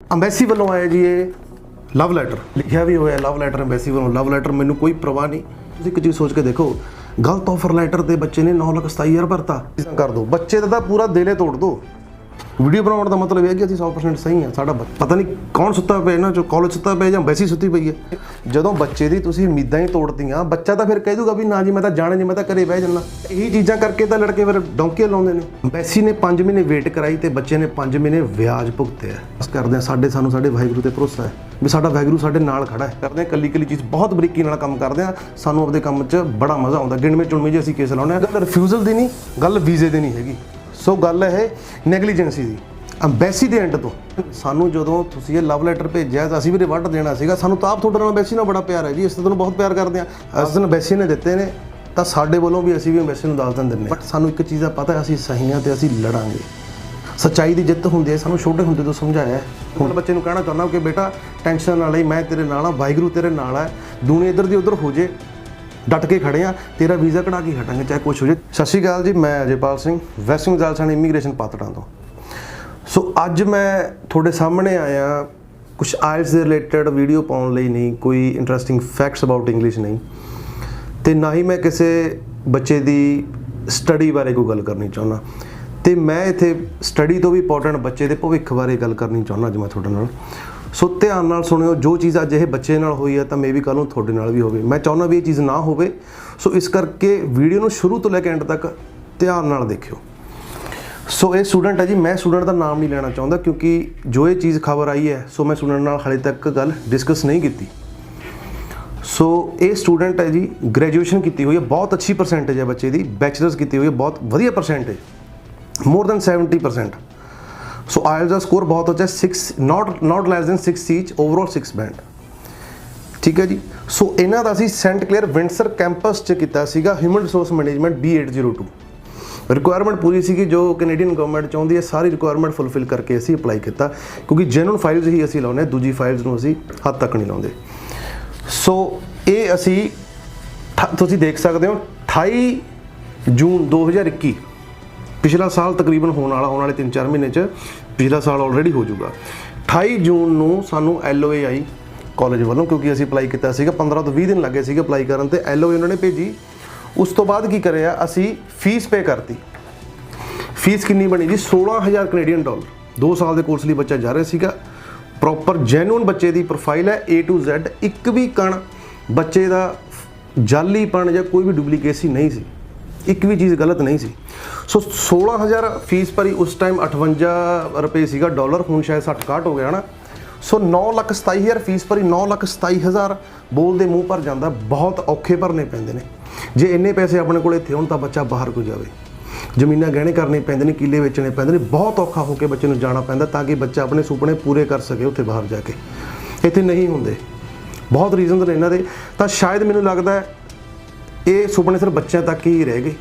Embassy ਵੱਲੋਂ ਆਇਆ ਜੀ ਇਹ ਲਵ ਲੈਟਰ ਲਿਖਿਆ ਵੀ ਹੋਇਆ ਲਵ ਲੈਟਰ ਅੰਬੈਸੀ ਵੱਲੋਂ ਲਵ ਲੈਟਰ ਮੈਨੂੰ ਕੋਈ ਪਰਵਾਹ ਨਹੀਂ। ਤੁਸੀਂ ਇੱਕ ਚੀਜ਼ ਸੋਚ ਕੇ ਦੇਖੋ, ਗਲਤ ਆਫਰ ਲੈਟਰ ਤੇ ਬੱਚੇ ਨੇ 9,27,000 ਭਰਤਾ ਕਰ ਦੋ, ਬੱਚੇ ਦਾ ਤਾਂ ਪੂਰਾ ਦਿਲੇ ਤੋੜ ਦੋ। ਵੀਡੀਓ ਬਣਾਉਣ ਦਾ ਮਤਲਬ ਇਹ ਹੈ ਕਿ ਅਸੀਂ 100% ਸਹੀ ਹਾਂ। ਸਾਡਾ ਪਤਾ ਨਹੀਂ ਕੌਣ ਸੁੱਤਾ ਪਿਆ ਇਹਨਾਂ ਚੋਂ, ਕਾਲਜ ਸੁੱਤਾ ਪਿਆ ਜਾਂ ਅੰਬੈਸੀ ਸੁੱਤੀ ਪਈ ਹੈ। ਜਦੋਂ ਬੱਚੇ ਦੀ ਤੁਸੀਂ ਉਮੀਦਾਂ ਹੀ ਤੋੜਤੀਆਂ, ਬੱਚਾ ਤਾਂ ਫਿਰ ਕਹਿ ਦੂਗਾ ਵੀ ਨਾ ਜੀ ਮੈਂ ਤਾਂ ਜਾਣੇ ਨਹੀਂ, ਮੈਂ ਤਾਂ ਘਰੇ ਬਹਿ ਜਾਣਾ। ਇਹੀ ਚੀਜ਼ਾਂ ਕਰਕੇ ਤਾਂ ਲੜਕੇ ਫਿਰ ਡੌਂਕੀਆਂ ਲਾਉਂਦੇ ਨੇ। ਅੰਬੈਸੀ ਨੇ 5 ਮਹੀਨੇ ਵੇਟ ਕਰਾਈ ਤੇ ਬੱਚੇ ਨੇ 5 ਮਹੀਨੇ ਵਿਆਜ ਭੁਗਤਿਆ। ਬਸ ਕਰਦੇ ਹਾਂ, ਸਾਨੂੰ ਸਾਡੇ ਵਾਹਿਗੁਰੂ ਤੇ ਭਰੋਸਾ ਹੈ ਵੀ ਸਾਡਾ ਵਾਹਿਗੁਰੂ ਸਾਡੇ ਨਾਲ ਖੜਾ ਹੈ। ਕਰਦੇ ਹਾਂ ਕੱਲੀ ਚੀਜ਼ ਬਹੁਤ ਬਰੀਕੀ ਨਾਲ ਕੰਮ ਕਰਦੇ ਹਾਂ, ਸਾਨੂੰ ਆਪਦੇ ਕੰਮ 'ਚ ਬੜਾ ਮਜ਼ਾ ਆਉਂਦਾ। ਗਿਣਵੇਂ ਚੁਣਵੇਂ ਜੇ ਅਸੀਂ ਕੇਸ ਲਾਉਂਦੇ ਹਾਂ। ਗੱਲ ਰਿਫਿਊਜ਼ਲ ਦੀ ਨਹੀਂ, ਗੱਲ ਵੀਜ਼ੇ ਦੀ ਨਹੀਂ ਹੈਗੀ। ਸੋ ਗੱਲ ਇਹ ਨੈਗਲੀਜੈਂਸੀ ਦੀ। ਅੰਬੈਸੀ ਦੇ ਐਂਡ ਤੋਂ ਸਾਨੂੰ ਜਦੋਂ ਤੁਸੀਂ ਇਹ ਲਵ ਲੈਟਰ ਭੇਜਿਆ ਤਾਂ ਅਸੀਂ ਵੀ ਰਿਵਰਟ ਦੇਣਾ ਸੀਗਾ। ਸਾਨੂੰ ਤਾਂ ਆਪ ਤੁਹਾਡੇ ਨਾਲ ਅੰਬੈਸੀ ਨਾਲ ਬੜਾ ਪਿਆਰ ਹੈ ਜੀ, ਅਸੀਂ ਤੁਹਾਨੂੰ ਬਹੁਤ ਪਿਆਰ ਕਰਦੇ ਹਾਂ। ਉਸ ਦਿਨ ਅੰਬੈਸੀ ਨੇ ਦਿੱਤੇ ਨੇ ਤਾਂ ਸਾਡੇ ਵੱਲੋਂ ਵੀ ਅਸੀਂ ਵੀ ਅੰਬੈਸੀ ਨੂੰ ਦੱਸ ਦਿੰਦੇ। ਬਟ ਸਾਨੂੰ ਇੱਕ ਚੀਜ਼ ਦਾ ਪਤਾ ਹੈ, ਅਸੀਂ ਸਹੀ ਹਾਂ ਤੇ ਅਸੀਂ ਲੜਾਂਗੇ। ਸੱਚਾਈ ਦੀ ਜਿੱਤ ਹੁੰਦੀ ਹੈ, ਸਾਨੂੰ ਛੋਟੇ ਹੁੰਦੇ ਤੋਂ ਸਮਝਾਇਆ। ਹੁਣ ਬੱਚੇ ਨੂੰ ਕਹਿਣਾ ਚਾਹੁੰਦਾ ਕਿ ਬੇਟਾ ਟੈਨਸ਼ਨ ਨਾ ਲਈ, ਮੈਂ ਤੇਰੇ ਨਾਲ ਹਾਂ, ਵਾਹਿਗੁਰੂ ਤੇਰੇ ਨਾਲ ਹੈ। ਦੁਨੀਆ ਇੱਧਰ ਦੀ ਉੱਧਰ ਹੋ ਜੇ, ਡਟ ਕੇ ਖੜੇ ਆ, ਤੇਰਾ ਵੀਜ਼ਾ ਕਢਾ ਕੇ ਹਟਾਂਗੇ ਚਾਹੇ ਕੁਛ ਹੋ ਜੇ। ਸਤਿ ਸ਼੍ਰੀ ਅਕਾਲ ਜੀ, ਮੈਂ ਅਜੇਪਾਲ ਸਿੰਘ, ਵੈਸਟਿੰਗ ਜਾਲਸਨ ਇਮੀਗ੍ਰੇਸ਼ਨ ਪਾਤੜਾਂ ਤੋਂ। ਸੋ ਅੱਜ ਮੈਂ ਤੁਹਾਡੇ ਸਾਹਮਣੇ ਆਇਆ ਕੁਛ ਆਇਲਸ ਦੇ ਰਿਲੇਟਡ ਵੀਡੀਓ ਪਾਉਣ ਲਈ ਨਹੀਂ, ਕੋਈ ਇੰਟਰਸਟਿੰਗ ਫੈਕਟਸ ਅਬਾਊਟ ਇੰਗਲਿਸ਼ ਨਹੀਂ, ਤੇ ਨਾ ਹੀ ਮੈਂ ਕਿਸੇ ਬੱਚੇ ਦੀ ਸਟੱਡੀ ਬਾਰੇ ਕੋਈ ਗੱਲ ਕਰਨੀ ਚਾਹੁੰਦਾ। ਤੇ ਮੈਂ ਇੱਥੇ ਸਟੱਡੀ ਤੋਂ ਵੀ ਇੰਪੋਰਟੈਂਟ ਬੱਚੇ ਦੇ ਭਵਿੱਖ ਬਾਰੇ ਗੱਲ ਕਰਨੀ ਚਾਹੁੰਦਾ ਅੱਜ ਮੈਂ ਤੁਹਾਡੇ ਨਾਲ। ਸੋ ਧਿਆਨ ਨਾਲ ਸੁਣਿਓ, ਜੋ ਚੀਜ਼ ਅੱਜ ਇਹ ਬੱਚੇ ਨਾਲ ਹੋਈ ਹੈ ਤਾਂ ਮੇਬੀ ਕੱਲ੍ਹ ਨੂੰ ਤੁਹਾਡੇ ਨਾਲ ਵੀ ਹੋਵੇ। ਮੈਂ ਚਾਹੁੰਦਾ ਵੀ ਇਹ ਚੀਜ਼ ਨਾ ਹੋਵੇ। ਸੋ ਇਸ ਕਰਕੇ ਵੀਡੀਓ ਨੂੰ ਸ਼ੁਰੂ ਤੋਂ ਲੈ ਕੇ ਐਂਡ ਤੱਕ ਧਿਆਨ ਨਾਲ ਦੇਖਿਓ। ਸੋ ਇਹ ਸਟੂਡੈਂਟ ਹੈ ਜੀ, ਮੈਂ ਸਟੂਡੈਂਟ ਦਾ ਨਾਮ ਨਹੀਂ ਲੈਣਾ ਚਾਹੁੰਦਾ ਕਿਉਂਕਿ ਜੋ ਇਹ ਚੀਜ਼ ਖਬਰ ਆਈ ਹੈ, ਸੋ ਮੈਂ ਸਟੂਡੈਂਟ ਨਾਲ ਹਾਲੇ ਤੱਕ ਗੱਲ ਡਿਸਕਸ ਨਹੀਂ ਕੀਤੀ। ਸੋ ਇਹ ਸਟੂਡੈਂਟ ਹੈ ਜੀ, ਗ੍ਰੈਜੂਏਸ਼ਨ ਕੀਤੀ ਹੋਈ ਹੈ, ਬਹੁਤ ਅੱਛੀ ਪਰਸੈਂਟੇਜ ਹੈ ਬੱਚੇ ਦੀ, ਬੈਚਲਰਸ ਕੀਤੀ ਹੋਈ ਹੈ, ਬਹੁਤ ਵਧੀਆ ਪਰਸੈਂਟੇਜ, ਮੋਰ ਦੈਨ 70%। ਸੋ ਆਇਲਸ ਦਾ ਸਕੋਰ ਬਹੁਤ ਅੱਛਾ, 6 not less than 6 each, overall 6 band, ਠੀਕ ਹੈ ਜੀ। ਸੋ ਇਹਨਾਂ ਦਾ ਅਸੀਂ ਸੈਂਟ ਕਲੇਅਰ ਵਿੰਡਸਰ ਕੈਂਪਸ 'ਚ ਕੀਤਾ ਸੀਗਾ human resource management B802। Requirement ਪੂਰੀ ਸੀਗੀ ਜੋ ਕੈਨੇਡੀਅਨ ਗਵਰਨਮੈਂਟ ਚਾਹੁੰਦੀ ਹੈ, ਸਾਰੀ ਰਿਕੁਆਇਰਮੈਂਟ ਫੁੱਲਫਿਲ ਕਰਕੇ ਅਸੀਂ ਅਪਲਾਈ ਕੀਤਾ ਕਿਉਂਕਿ ਜੈਨੂਅਨ ਫਾਈਲਸ ਹੀ ਅਸੀਂ ਲਾਉਂਦੇ, ਦੂਜੀ ਫਾਈਲਸ ਨੂੰ ਅਸੀਂ ਹੱਦ ਤੱਕ ਨਹੀਂ ਲਾਉਂਦੇ। ਸੋ ਇਹ ਅਸੀਂ ਤੁਸੀਂ ਦੇਖ ਸਕਦੇ ਹੋ 28 ਜੂਨ 2021, ਪਿਛਲਾ ਸਾਲ ਤਕਰੀਬਨ ਹੋਣ ਵਾਲੇ 3-4 ਮਹੀਨੇ 'ਚ ਪਿਛਲਾ ਸਾਲ ਆਲਰੇਡੀ ਹੋ ਜਾਊਗਾ। 28 ਜੂਨ ਨੂੰ ਸਾਨੂੰ LOA ਆਈ ਕਾਲਜ ਵੱਲੋਂ, ਕਿਉਂਕਿ ਅਸੀਂ ਅਪਲਾਈ ਕੀਤਾ ਸੀਗਾ, 15 ਤੋਂ 20 ਦਿਨ ਲੱਗੇ ਸੀਗੇ ਅਪਲਾਈ ਕਰਨ ਤੇ LOA ਉਹਨਾਂ ਨੇ ਭੇਜੀ। ਉਸ ਤੋਂ ਬਾਅਦ ਕੀ ਕਰਿਆ, ਅਸੀਂ ਫੀਸ ਪੇ ਕਰਤੀ। ਫੀਸ ਕਿੰਨੀ ਬਣੀ ਜੀ? 16,000 ਕੈਨੇਡੀਅਨ ਡਾਲਰ। 2 ਸਾਲ ਦੇ ਕੋਰਸ ਲਈ ਬੱਚਾ ਜਾ ਰਿਹਾ ਸੀਗਾ। ਪ੍ਰੋਪਰ ਜੈਨੂਅਨ ਬੱਚੇ ਦੀ ਪ੍ਰੋਫਾਈਲ ਹੈ A to Z, ਇੱਕ ਵੀ ਕਣ ਬੱਚੇ ਦਾ ਜਾਲੀਪਣ ਜਾਂ ਕੋਈ ਵੀ ਡੁਪਲੀਕੇਸੀ ਨਹੀਂ ਸੀ, ਇੱਕ ਵੀ ਚੀਜ਼ ਗਲਤ ਨਹੀਂ ਸੀ। ਸੋ 16,000 ਫੀਸ ਭਰੀ, ਉਸ ਟਾਈਮ 58 ਰੁਪਏ ਸੀਗਾ ਡਾਲਰ, ਹੁਣ ਸ਼ਾਇਦ 60-61 ਹੋ ਗਿਆ ਨਾ। ਸੋ 9,27,000 ਫੀਸ ਭਰੀ, 9,27,000 ਬੋਲ ਦੇ ਮੂੰਹ ਭਰ ਜਾਂਦਾ। ਬਹੁਤ ਔਖੇ ਭਰਨੇ ਪੈਂਦੇ ਨੇ। ਜੇ ਇੰਨੇ ਪੈਸੇ ਆਪਣੇ ਕੋਲ ਇੱਥੇ ਹੋਣ ਤਾਂ ਬੱਚਾ ਬਾਹਰ ਕੋ ਜਾਵੇ। ਜ਼ਮੀਨਾਂ ਗਹਿਣੇ ਕਰਨੇ ਪੈਂਦੇ ਨੇ, ਕਿੱਲੇ ਵੇਚਣੇ ਪੈਂਦੇ ਨੇ, ਬਹੁਤ ਔਖਾ ਹੋ ਕੇ ਬੱਚੇ ਨੂੰ ਜਾਣਾ ਪੈਂਦਾ ਤਾਂ ਕਿ ਬੱਚਾ ਆਪਣੇ ਸੁਪਨੇ ਪੂਰੇ ਕਰ ਸਕੇ ਉੱਥੇ ਬਾਹਰ ਜਾ ਕੇ। ਇੱਥੇ ਨਹੀਂ ਹੁੰਦੇ, ਬਹੁਤ ਰੀਜ਼ਨਸ ਨੇ ਇਹਨਾਂ ਦੇ। ਤਾਂ ਸ਼ਾਇਦ ਮੈਨੂੰ ਲੱਗਦਾ ਇਹ ਸੁਪਨੇ ਸਿਰਫ ਬੱਚਿਆਂ ਤੱਕ ਹੀ ਰਹਿ ਗਏ।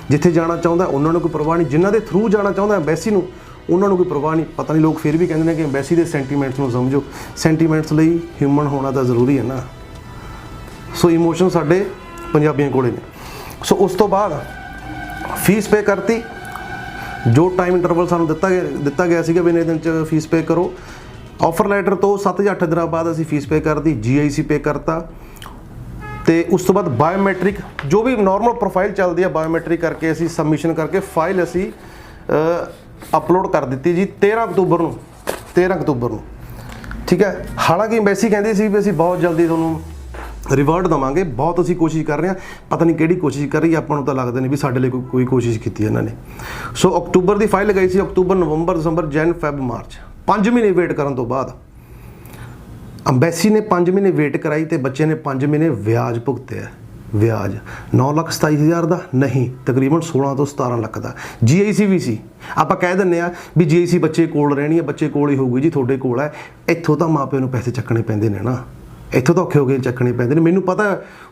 ਜਿੱਥੇ ਜਾਣਾ ਚਾਹੁੰਦਾ ਉਹਨਾਂ ਨੂੰ ਕੋਈ ਪਰਵਾਹ ਨਹੀਂ, ਜਿਨ੍ਹਾਂ ਦੇ ਥਰੂ ਜਾਣਾ ਚਾਹੁੰਦਾ ਅੰਬੈਸੀ ਨੂੰ ਉਹਨਾਂ ਨੂੰ ਕੋਈ ਪਰਵਾਹ ਨਹੀਂ। ਪਤਾ ਨਹੀਂ ਲੋਕ ਫਿਰ ਵੀ ਕਹਿੰਦੇ ਨੇ ਕਿ ਅੰਬੈਸੀ ਦੇ ਸੈਂਟੀਮੈਂਟਸ ਨੂੰ ਸਮਝੋ। ਸੈਂਟੀਮੈਂਟਸ ਲਈ ਹਿਊਮਨ ਹੋਣਾ ਤਾਂ ਜ਼ਰੂਰੀ ਹੈ ਨਾ। ਸੋ ਇਮੋਸ਼ਨ ਸਾਡੇ ਪੰਜਾਬੀਆਂ ਕੋਲੇ ਨੇ। ਸੋ ਉਸ ਤੋਂ ਬਾਅਦ ਫੀਸ ਪੇ ਕਰਤੀ, ਜੋ ਟਾਈਮ ਇੰਟਰਵਲ ਸਾਨੂੰ ਦਿੱਤਾ ਗਿਆ ਸੀਗਾ ਵੀ ਇੰਨੇ ਦਿਨ 'ਚ ਫੀਸ ਪੇ ਕਰੋ। ਆਫਰ ਲੈਟਰ ਤੋਂ 7 ਜਾਂ 8 ਦਿਨਾਂ ਬਾਅਦ ਅਸੀਂ ਫੀਸ ਪੇ ਕਰਤੀ, GIC ਪੇ ਕਰਤਾ। ਤੇ ਉਸ ਤੋਂ ਬਾਅਦ ਬਾਇਓਮੈਟ੍ਰਿਕ, ਜੋ ਵੀ ਨਾਰਮਲ ਪ੍ਰੋਫਾਈਲ ਚੱਲਦੀ ਹੈ, ਬਾਇਓਮੈਟ੍ਰਿਕ ਕਰਕੇ ਅਸੀਂ ਸਬਮਿਸ਼ਨ ਕਰਕੇ ਫਾਈਲ ਅਸੀਂ ਅਪਲੋਡ ਕਰ ਦਿੱਤੀ ਜੀ 13 ਅਕਤੂਬਰ ਨੂੰ, ਠੀਕ ਹੈ। ਹਾਲਾਂਕਿ ਅੰਬੈਸੀ ਕਹਿੰਦੀ ਸੀ ਵੀ ਅਸੀਂ ਬਹੁਤ ਜਲਦੀ ਤੁਹਾਨੂੰ ਰਿਵਰਟ ਦੇਵਾਂਗੇ, ਬਹੁਤ ਅਸੀਂ ਕੋਸ਼ਿਸ਼ ਕਰ ਰਹੇ ਹਾਂ। ਪਤਾ ਨਹੀਂ ਕਿਹੜੀ ਕੋਸ਼ਿਸ਼ ਕਰ ਰਹੀ ਹੈ, ਆਪਾਂ ਨੂੰ ਤਾਂ ਲੱਗਦਾ ਨਹੀਂ ਵੀ ਸਾਡੇ ਲਈ ਕੋਈ ਕੋਸ਼ਿਸ਼ ਕੀਤੀ ਇਹਨਾਂ ਨੇ। ਸੋ ਅਕਤੂਬਰ ਦੀ ਫਾਈਲ ਲਗਾਈ ਸੀ, ਅਕਤੂਬਰ, ਨਵੰਬਰ, ਦਸੰਬਰ, ਜਨ, ਫੈਬ, ਮਾਰਚ, 5 ਮਹੀਨੇ ਵੇਟ ਕਰਨ ਤੋਂ ਬਾਅਦ ਅੰਬੈਸੀ ਨੇ 5 ਮਹੀਨੇ ਵੇਟ ਕਰਾਈ ਤੇ ਬੱਚੇ ਨੇ 5 ਮਹੀਨੇ ਵਿਆਜ ਭੁਗਤਿਆ। ਵਿਆਜ 9,27,000 ਦਾ ਨਹੀਂ, ਤਕਰੀਬਨ 16 ਤੋਂ 17 ਲੱਖ ਦਾ। GIC ਵੀ ਸੀ। ਆਪਾਂ ਕਹਿ ਦਿੰਦੇ ਆ ਵੀ GIC ਬੱਚੇ ਕੋਲ ਰਹਿਣੀ ਹੈ, ਬੱਚੇ ਕੋਲ ਹੀ ਹੋਊਗੀ ਜੀ, ਤੁਹਾਡੇ ਕੋਲ ਹੈ। ਇੱਥੋਂ ਤਾਂ ਮਾਪਿਆਂ ਨੂੰ ਪੈਸੇ ਚੱਕਣੇ ਪੈਂਦੇ ਨੇ ਨਾ, ਇੱਥੋਂ ਤਾਂ ਔਖੇ ਹੋ ਕੇ ਚੱਕਣੇ ਪੈਂਦੇ ਨੇ। ਮੈਨੂੰ ਪਤਾ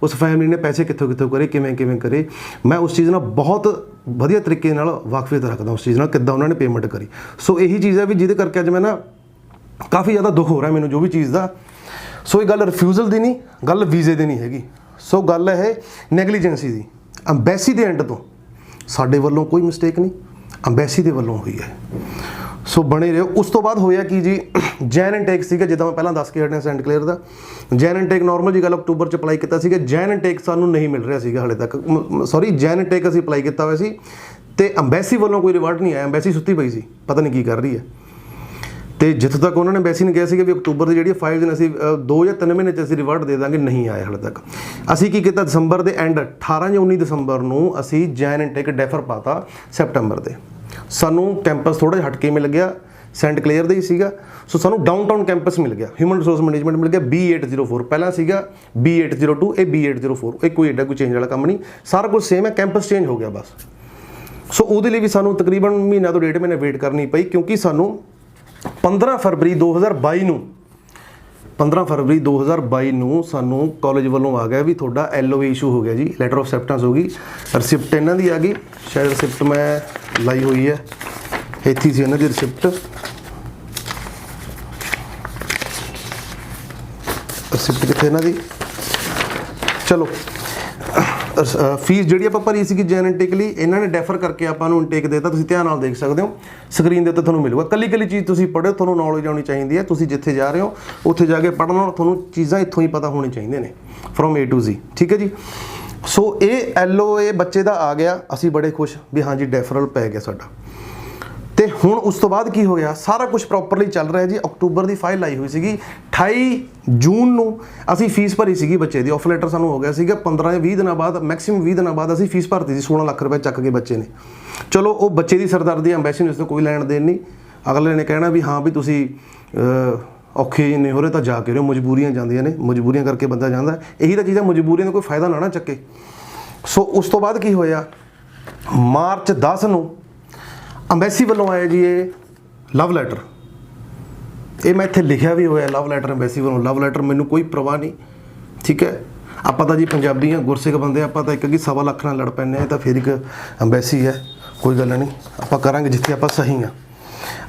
ਉਸ ਫੈਮਿਲੀ ਨੇ ਪੈਸੇ ਕਿੱਥੋਂ ਕਰੇ, ਕਿਵੇਂ ਕਰੇ। ਮੈਂ ਉਸ ਚੀਜ਼ ਨਾਲ ਬਹੁਤ ਵਧੀਆ ਤਰੀਕੇ ਨਾਲ ਵਾਕਫੀਅਤ ਰੱਖਦਾ, ਉਸ ਚੀਜ਼ ਨਾਲ ਕਿੱਦਾਂ ਉਹਨਾਂ ਨੇ ਪੇਮੈਂਟ ਕਰੀ। ਸੋ ਇਹੀ ਚੀਜ਼ ਹੈ ਵੀ ਜਿਹਦੇ ਕਰਕੇ ਅੱਜ ਮੈਂ ਨਾ ਕਾਫੀ ਜ਼ਿਆਦਾ ਦੁੱਖ ਹੋ ਰਿਹਾ ਮੈਨੂੰ ਜੋ ਵੀ ਚੀਜ਼ ਦਾ। ਸੋ ਇਹ ਗੱਲ ਰਿਫਿਊਜ਼ਲ ਦੀ ਨਹੀਂ, ਗੱਲ ਵੀਜ਼ੇ ਦੀ ਨਹੀਂ ਹੈਗੀ। ਸੋ ਗੱਲ ਇਹ ਨੈਗਲੀਜੈਂਸੀ ਦੀ। ਅੰਬੈਸੀ ਦੇ ਐਂਡ ਤੋਂ ਸਾਡੇ ਵੱਲੋਂ ਕੋਈ ਮਿਸਟੇਕ ਨਹੀਂ, ਅੰਬੈਸੀ ਦੇ ਵੱਲੋਂ ਹੋਈ ਹੈ। ਸੋ ਬਣੇ ਰਹੋ। ਉਸ ਤੋਂ ਬਾਅਦ ਹੋਇਆ ਕੀ ਜੀ, ਜੈਨ ਇਨਟੇਕ ਸੀਗਾ, ਜਿੱਦਾਂ ਮੈਂ ਪਹਿਲਾਂ ਦੱਸ ਕੇ ਹਟਿਆ ਸੈਂਟ ਕਲੀਅਰ ਦਾ। ਜੈਨ ਇਨਟੇਕ ਨੋਰਮਲ ਜੀ ਗੱਲ ਅਕਤੂਬਰ 'ਚ ਅਪਲਾਈ ਕੀਤਾ ਸੀਗਾ। ਜੈਨ ਇਨਟੇਕ ਸਾਨੂੰ ਨਹੀਂ ਮਿਲ ਰਿਹਾ ਸੀਗਾ ਹਾਲੇ ਤੱਕ, ਸੌਰੀ ਜੈਨ ਇਨਟੇਕ ਅਸੀਂ ਅਪਲਾਈ ਕੀਤਾ ਹੋਇਆ ਸੀ ਤੇ ਅੰਬੈਸੀ ਵੱਲੋਂ ਕੋਈ ਰਿਵਰਟ ਨਹੀਂ ਆਇਆ। ਅੰਬੈਸੀ ਸੁੱਤੀ ਪਈ ਸੀ, ਪਤਾ ਨਹੀਂ ਕੀ ਕਰ ਰਹੀ ਹੈ। ਤੇ ਜਿੱਥੋਂ ਤੱਕ ਉਹਨਾਂ ਨੇ ਅੰਬੈਸੀ ਨੇ ਕਿਹਾ ਸੀਗਾ ਵੀ ਅਕਤੂਬਰ ਦੀ ਜਿਹੜੀ ਫਾਈਲ ਦਿਨ ਅਸੀਂ 2 ਜਾਂ 3 ਮਹੀਨੇ 'ਚ ਅਸੀਂ ਰਿਵਰਟ ਦੇ ਦਾਂਗੇ, ਨਹੀਂ ਆਇਆ ਹਾਲੇ ਤੱਕ। ਅਸੀਂ ਕੀ ਕੀਤਾ, ਦਸੰਬਰ ਦੇ ਐਂਡ 18 ਜਾਂ 19 ਦਸੰਬਰ ਨੂੰ ਅਸੀਂ ਜੈਨ ਇਨਟੇਕ ਡੈਫਰ ਪਾਤਾ ਸੈਪਟੰਬਰ ਦੇ। ਸਾਨੂੰ ਕੈਂਪਸ ਥੋੜ੍ਹਾ ਜਿਹਾ ਹਟ ਕੇ ਮਿਲ ਗਿਆ, ਸੈਂਟ ਕਲੀਅਰ ਦਾ ਹੀ ਸੀਗਾ। ਸੋ ਸਾਨੂੰ ਡਾਊਨਟਾਊਨ ਕੈਂਪਸ ਮਿਲ ਗਿਆ, ਹਿਊਮਨ ਰਿਸੋਰਸ ਮੈਨੇਜਮੈਂਟ ਮਿਲ ਗਿਆ B804। ਪਹਿਲਾਂ ਸੀਗਾ B802, ਇਹ B804। ਇਹ ਕੋਈ ਐਡਾ ਕੋਈ ਚੇਂਜ ਵਾਲਾ ਕੰਮ ਨਹੀਂ, ਸਾਰਾ ਕੁਝ ਸੇਮ ਹੈ, ਕੈਂਪਸ ਚੇਂਜ ਹੋ ਗਿਆ ਬਸ। ਸੋ ਉਹਦੇ ਲਈ ਵੀ ਸਾਨੂੰ ਤਕਰੀਬਨ ਮਹੀਨਾ ਤੋਂ 1.5 ਮਹੀਨੇ ਵੇਟ ਕਰਨੀ ਪਈ, ਕਿਉਂਕਿ ਸਾਨੂੰ 15 ਫਰਵਰੀ 2022 ਨੂੰ ਸਾਨੂੰ ਕਾਲਜ ਵੱਲੋਂ ਆ ਗਿਆ ਵੀ ਤੁਹਾਡਾ LOA ਇਸ਼ੂ ਹੋ ਗਿਆ ਜੀ, ਲੈਟਰ ਆਫ ਐਕਸੈਪਟੈਂਸ ਹੋ ਗਈ। ਰਿਸਿਪਟ ਇਹਨਾਂ ਦੀ ਆ ਗਈ, ਸ਼ਾਇਦ ਰਿਸਿਪਟ ਮੈਂ ਲਾਈ ਹੋਈ ਹੈ, ਇੱਥੇ ਸੀ ਇਹਨਾਂ ਦੀ ਰਿਸਿਪਟ। ਰਿਸਿਪਟ ਕਿੱਥੇ ਇਹਨਾਂ ਦੀ, ਚਲੋ ਫੀਸ ਜਿਹੜੀ ਆਪਾਂ ਭਰੀ ਸੀਗੀ ਜੈਨ ਇਨਟੇਕ ਲਈ, ਇਹਨਾਂ ਨੇ ਡੈਫਰ ਕਰਕੇ ਆਪਾਂ ਨੂੰ ਇਨਟੇਕ ਦੇਤਾ। ਤੁਸੀਂ ਧਿਆਨ ਨਾਲ ਦੇਖ ਸਕਦੇ ਹੋ, ਸਕਰੀਨ ਦੇ ਉੱਤੇ ਤੁਹਾਨੂੰ ਮਿਲੂਗਾ। ਕੱਲੀ ਚੀਜ਼ ਤੁਸੀਂ ਪੜ੍ਹੋ, ਤੁਹਾਨੂੰ ਨੌਲੇਜ ਆਉਣੀ ਚਾਹੀਦੀ ਹੈ। ਤੁਸੀਂ ਜਿੱਥੇ ਜਾ ਰਹੇ ਹੋ ਉੱਥੇ ਜਾ ਕੇ ਪੜ੍ਹਨਾ, ਤੁਹਾਨੂੰ ਚੀਜ਼ਾਂ ਇੱਥੋਂ ਹੀ ਪਤਾ ਹੋਣੀ ਚਾਹੀਦੀਆਂ ਨੇ, ਫਰੋਮ A to Z, ਠੀਕ ਹੈ ਜੀ। ਸੋ ਇਹ LOA ਬੱਚੇ ਦਾ ਆ ਗਿਆ, ਅਸੀਂ ਬੜੇ ਖੁਸ਼ ਵੀ ਹਾਂਜੀ ਡੈਫਰਲ ਪੈ ਗਿਆ ਸਾਡਾ। ਤੇ ਹੁਣ ਉਸ ਤੋਂ ਬਾਅਦ ਕੀ ਹੋ ਗਿਆ, ਸਾਰਾ ਕੁਝ ਪ੍ਰੋਪਰਲੀ ਚੱਲ ਰਿਹਾ ਜੀ। ਅਕਤੂਬਰ ਦੀ ਫਾਈਲ ਆਈ ਹੋਈ ਸੀਗੀ, 28 ਜੂਨ ਨੂੰ ਅਸੀਂ ਫੀਸ ਭਰੀ ਸੀਗੀ ਬੱਚੇ ਦੀ। ਆਫਰ ਲੈਟਰ ਸਾਨੂੰ ਹੋ ਗਿਆ ਸੀਗਾ 15 ਜਾਂ 20 ਦਿਨਾਂ ਬਾਅਦ, ਮੈਕਸਿਮਮ 20 ਦਿਨਾਂ ਬਾਅਦ ਅਸੀਂ ਫੀਸ ਭਰਤੀ ਸੀ। 16 ਲੱਖ ਰੁਪਏ ਚੱਕ ਕੇ ਬੱਚੇ ਨੇ। ਚਲੋ ਉਹ ਬੱਚੇ ਦੀ ਸਰਦਰਦੀ, ਅੰਬੈਸੀ ਨੂੰ ਇਸ ਤੋਂ ਕੋਈ ਲੈਣ ਦੇਣ ਨਹੀਂ। ਅਗਲੇ ਨੇ ਕਹਿਣਾ ਵੀ ਹਾਂ ਵੀ ਤੁਸੀਂ ਔਖੇ ਨਹੀਂ ਹੋ ਰਹੇ ਤਾਂ ਜਾ ਕੇ ਰਹੋ, ਮਜਬੂਰੀਆਂ ਜਾਂਦੀਆਂ ਨੇ, ਮਜਬੂਰੀਆਂ ਕਰਕੇ ਬੰਦਾ ਜਾਂਦਾ। ਇਹੀ ਤਾਂ ਚੀਜ਼ਾਂ, ਮਜਬੂਰੀਆਂ ਦਾ ਕੋਈ ਫਾਇਦਾ ਨਾ ਚੱਕੇ। ਸੋ ਉਸ ਤੋਂ ਬਾਅਦ ਕੀ ਹੋਇਆ, ਮਾਰਚ 10 ਨੂੰ ਅੰਬੈਸੀ ਵੱਲੋਂ ਆਇਆ ਜੀ ਇਹ ਲਵ ਲੈਟਰ। ਇਹ ਮੈਂ ਇੱਥੇ ਲਿਖਿਆ ਵੀ ਹੋਇਆ, ਲਵ ਲੈਟਰ ਅੰਬੈਸੀ ਵੱਲੋਂ। ਲਵ ਲੈਟਰ ਮੈਨੂੰ ਕੋਈ ਪਰਵਾਹ ਨਹੀਂ, ਠੀਕ ਹੈ। ਆਪਾਂ ਤਾਂ ਜੀ ਪੰਜਾਬੀ ਹਾਂ, ਗੁਰਸਿੱਖ ਬੰਦੇ, ਆਪਾਂ ਤਾਂ ਇੱਕ 1.25 ਲੱਖ ਨਾਲ ਲੜ ਪੈਂਦੇ ਹਾਂ। ਤਾਂ ਫਿਰ ਇੱਕ ਅੰਬੈਸੀ ਹੈ, ਕੋਈ ਗੱਲ ਨਹੀਂ, ਆਪਾਂ ਕਰਾਂਗੇ ਜਿੱਥੇ ਆਪਾਂ ਸਹੀ ਹਾਂ।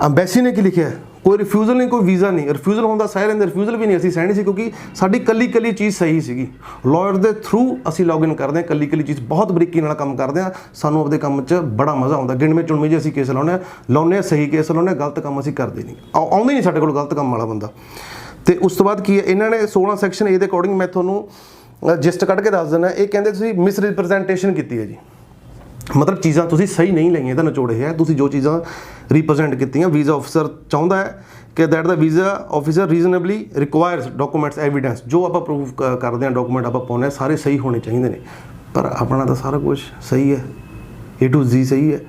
ਅੰਬੈਸੀ ਨੇ ਕੀ ਲਿਖਿਆ, ਕੋਈ ਰਿਫਿਊਜ਼ਲ ਨਹੀਂ, ਕੋਈ ਵੀਜ਼ਾ ਨਹੀਂ। ਰਿਫਿਊਜ਼ਲ ਹੁੰਦਾ ਸਾਇਰ ਦੇ, ਰਿਫਿਊਜ਼ਲ ਵੀ ਨਹੀਂ ਅਸੀਂ ਸਹਿਣੀ ਸੀ, ਕਿਉਂਕਿ ਸਾਡੀ ਕੱਲੀ ਚੀਜ਼ ਸਹੀ ਸੀਗੀ। ਲਾਇਰ ਦੇ ਥਰੂ ਅਸੀਂ ਲੌਗਇਨ ਕਰਦੇ ਹਾਂ, ਕੱਲੀ ਚੀਜ਼ ਬਹੁਤ ਬਰੀਕੀ ਨਾਲ ਕੰਮ ਕਰਦੇ ਹਾਂ। ਸਾਨੂੰ ਆਪਦੇ ਕੰਮ 'ਚ ਬੜਾ ਮਜ਼ਾ ਆਉਂਦਾ। ਗਿਣਵੇਂ ਚੁਣਵੇਂ ਜੇ ਅਸੀਂ ਕੇਸ ਲਾਉਂਦੇ ਹਾਂ, ਸਹੀ ਕੇਸ ਲਾਉਂਦੇ ਹਾਂ, ਗਲਤ ਕੰਮ ਅਸੀਂ ਕਰਦੇ ਨਹੀਂ, ਆਉਂਦੇ ਨਹੀਂ ਸਾਡੇ ਕੋਲ ਗਲਤ ਕੰਮ ਵਾਲਾ ਬੰਦਾ। ਤੇ ਉਸ ਤੋਂ ਬਾਅਦ ਕੀ ਹੈ, ਇਹਨਾਂ ਨੇ 16 ਸੈਕਸ਼ਨ A ਦੇ ਅਕੋਰਡਿੰਗ ਮੈਂ ਤੁਹਾਨੂੰ ਜਿਸਟ ਕੱਢ ਕੇ ਦੱਸ ਦਿੰਦਾ। ਇਹ ਕਹਿੰਦੇ ਤੁਸੀਂ ਮਿਸ ਰਿਪਰੈਜ਼ੈਂਟੇਸ਼ਨ ਕੀਤੀ ਹੈ ਜੀ, ਮਤਲਬ ਚੀਜ਼ਾਂ ਤੁਸੀਂ ਸਹੀ ਨਹੀਂ ਲਈਆਂ। ਇਹਦਾ ਨਿਚੋੜ ਇਹ ਹੈ, ਤੁਸੀਂ ਜੋ ਚੀਜ਼ਾਂ ਰਿਪਰੈਜ਼ੈਂਟ ਕੀਤੀਆਂ, ਵੀਜ਼ਾ ਆਫਿਸਰ ਚਾਹੁੰਦਾ ਹੈ ਕਿ ਦੈਟ ਦਾ visa officer reasonably requires documents evidence, ਜੋ ਆਪਾਂ ਪ੍ਰੂਫ ਕਰਦੇ ਹਾਂ, ਡਾਕੂਮੈਂਟ ਆਪਾਂ ਪਾਉਂਦੇ ਹਾਂ, ਸਾਰੇ ਸਹੀ ਹੋਣੇ ਚਾਹੀਦੇ ਨੇ। ਪਰ ਆਪਣਾ ਤਾਂ ਸਾਰਾ ਕੁਝ ਸਹੀ ਹੈ, A to Z ਸਹੀ ਹੈ।